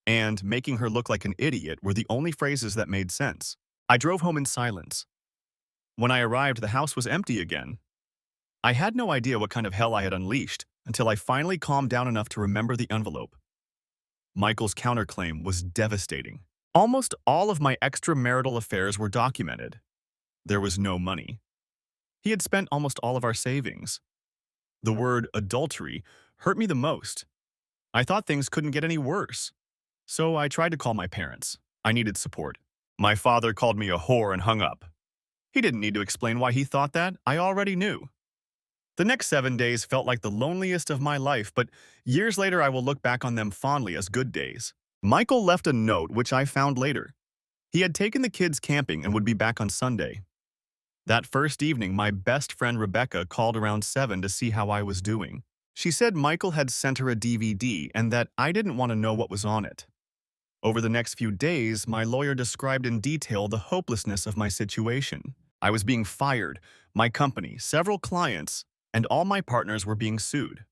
and making her look like an idiot were the only phrases that made sense. I drove home in silence. When I arrived, the house was empty again. I had no idea what kind of hell I had unleashed until I finally calmed down enough to remember the envelope. Michael's counterclaim was devastating. Almost all of my extramarital affairs were documented. There was no money. He had spent almost all of our savings. The word adultery hurt me the most. I thought things couldn't get any worse. So I tried to call my parents. I needed support. My father called me a whore and hung up. He didn't need to explain why he thought that. I already knew. The next 7 days felt like the loneliest of my life, but years later I will look back on them fondly as good days. Michael left a note which I found later. He had taken the kids camping and would be back on Sunday. That first evening, my best friend Rebecca called around 7 to see how I was doing. She said Michael had sent her a DVD and that I didn't want to know what was on it. Over the next few days, my lawyer described in detail the hopelessness of my situation. I was being fired, my company, several clients, and all my partners were being sued.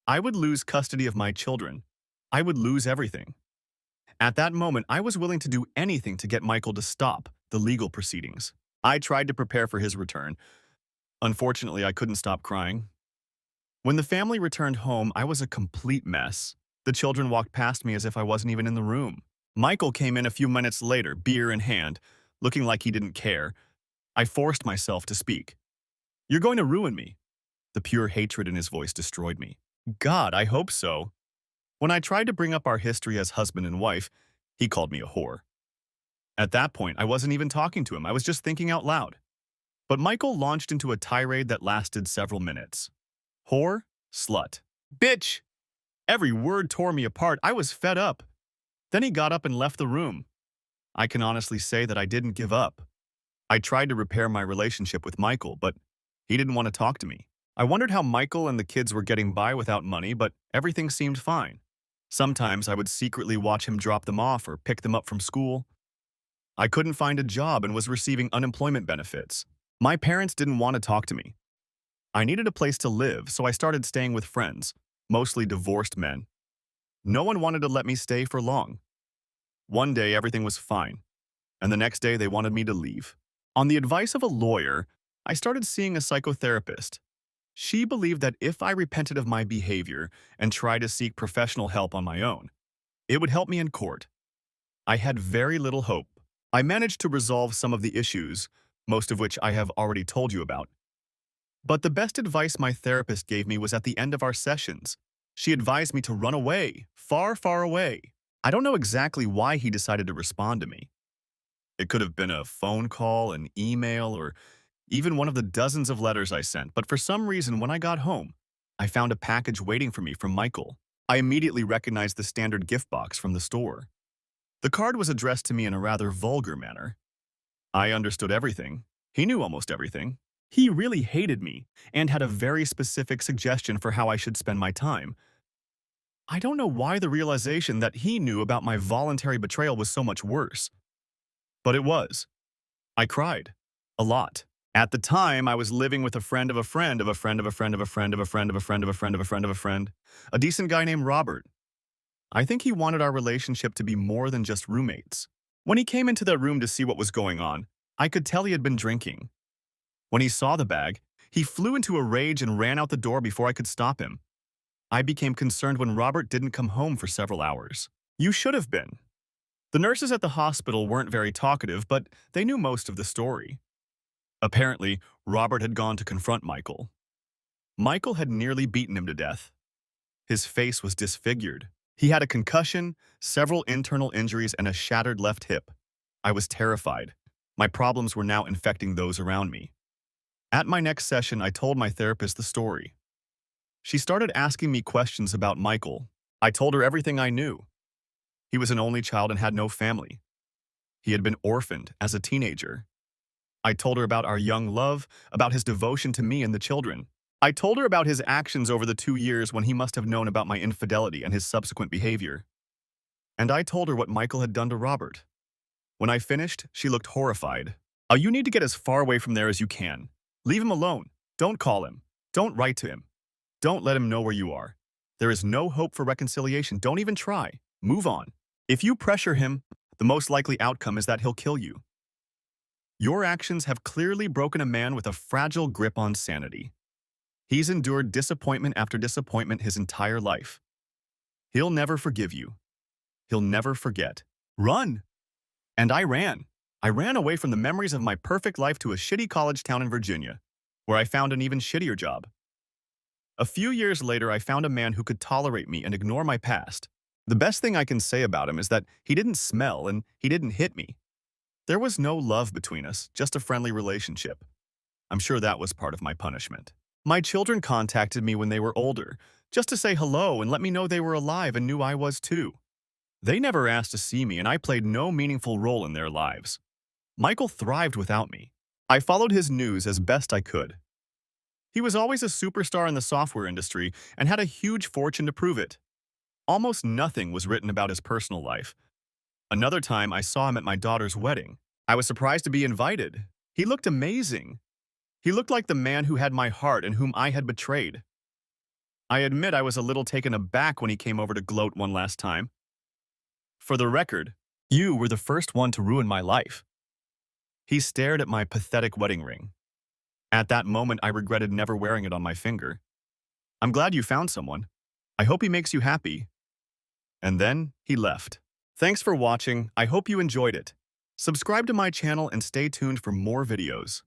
I would lose custody of my children. I would lose everything. At that moment, I was willing to do anything to get Michael to stop the legal proceedings. I tried to prepare for his return. Unfortunately, I couldn't stop crying. When the family returned home, I was a complete mess. The children walked past me as if I wasn't even in the room. Michael came in a few minutes later, beer in hand, looking like he didn't care. I forced myself to speak. "You're going to ruin me." The pure hatred in his voice destroyed me. God, I hope so. When I tried to bring up our history as husband and wife, he called me a whore. At that point, I wasn't even talking to him. I was just thinking out loud. But Michael launched into a tirade that lasted several minutes. Whore, slut, bitch. Every word tore me apart. I was fed up. Then he got up and left the room. I can honestly say that I didn't give up. I tried to repair my relationship with Michael, but he didn't want to talk to me. I wondered how Michael and the kids were getting by without money, but everything seemed fine. Sometimes I would secretly watch him drop them off or pick them up from school. I couldn't find a job and was receiving unemployment benefits. My parents didn't want to talk to me. I needed a place to live, so I started staying with friends, mostly divorced men. No one wanted to let me stay for long. One day, everything was fine, and the next day, they wanted me to leave. On the advice of a lawyer, I started seeing a psychotherapist. She believed that if I repented of my behavior and tried to seek professional help on my own, it would help me in court. I had very little hope. I managed to resolve some of the issues, most of which I have already told you about. But the best advice my therapist gave me was at the end of our sessions. She advised me to run away, far, far away. I don't know exactly why he decided to respond to me. It could have been a phone call, an email, or even one of the dozens of letters I sent, but for some reason, when I got home, I found a package waiting for me from Michael. I immediately recognized the standard gift box from the store. The card was addressed to me in a rather vulgar manner. I understood everything. He knew almost everything. He really hated me and had a very specific suggestion for how I should spend my time. I don't know why the realization that he knew about my voluntary betrayal was so much worse. But it was. I cried. A lot. At the time, I was living with a friend of a friend of a friend of a friend of a friend of a friend of a friend of a friend of a friend of a friend, a decent guy named Robert. I think he wanted our relationship to be more than just roommates. When he came into the room to see what was going on, I could tell he had been drinking. When he saw the bag, he flew into a rage and ran out the door before I could stop him. I became concerned when Robert didn't come home for several hours. You should have been. The nurses at the hospital weren't very talkative, but they knew most of the story. Apparently, Robert had gone to confront Michael. Michael had nearly beaten him to death. His face was disfigured. He had a concussion, several internal injuries, and a shattered left hip. I was terrified. My problems were now infecting those around me. At my next session, I told my therapist the story. She started asking me questions about Michael. I told her everything I knew. He was an only child and had no family. He had been orphaned as a teenager. I told her about our young love, about his devotion to me and the children. I told her about his actions over the 2 years when he must have known about my infidelity and his subsequent behavior. And I told her what Michael had done to Robert. When I finished, she looked horrified. Oh, you need to get as far away from there as you can. Leave him alone. Don't call him. Don't write to him. Don't let him know where you are. There is no hope for reconciliation. Don't even try. Move on. If you pressure him, the most likely outcome is that he'll kill you. Your actions have clearly broken a man with a fragile grip on sanity. He's endured disappointment after disappointment his entire life. He'll never forgive you. He'll never forget. Run! And I ran. I ran away from the memories of my perfect life to a shitty college town in Virginia, where I found an even shittier job. A few years later, I found a man who could tolerate me and ignore my past. The best thing I can say about him is that he didn't smell and he didn't hit me. There was no love between us, just a friendly relationship. I'm sure that was part of my punishment. My children contacted me when they were older, just to say hello and let me know they were alive and knew I was too. They never asked to see me, and I played no meaningful role in their lives. Michael thrived without me. I followed his news as best I could. He was always a superstar in the software industry and had a huge fortune to prove it. Almost nothing was written about his personal life. Another time, I saw him at my daughter's wedding. I was surprised to be invited. He looked amazing. He looked like the man who had my heart and whom I had betrayed. I admit I was a little taken aback when he came over to gloat one last time. For the record, you were the first one to ruin my life. He stared at my pathetic wedding ring. At that moment, I regretted never wearing it on my finger. I'm glad you found someone. I hope he makes you happy. And then he left. Thanks for watching. I hope you enjoyed it. Subscribe to my channel and stay tuned for more videos.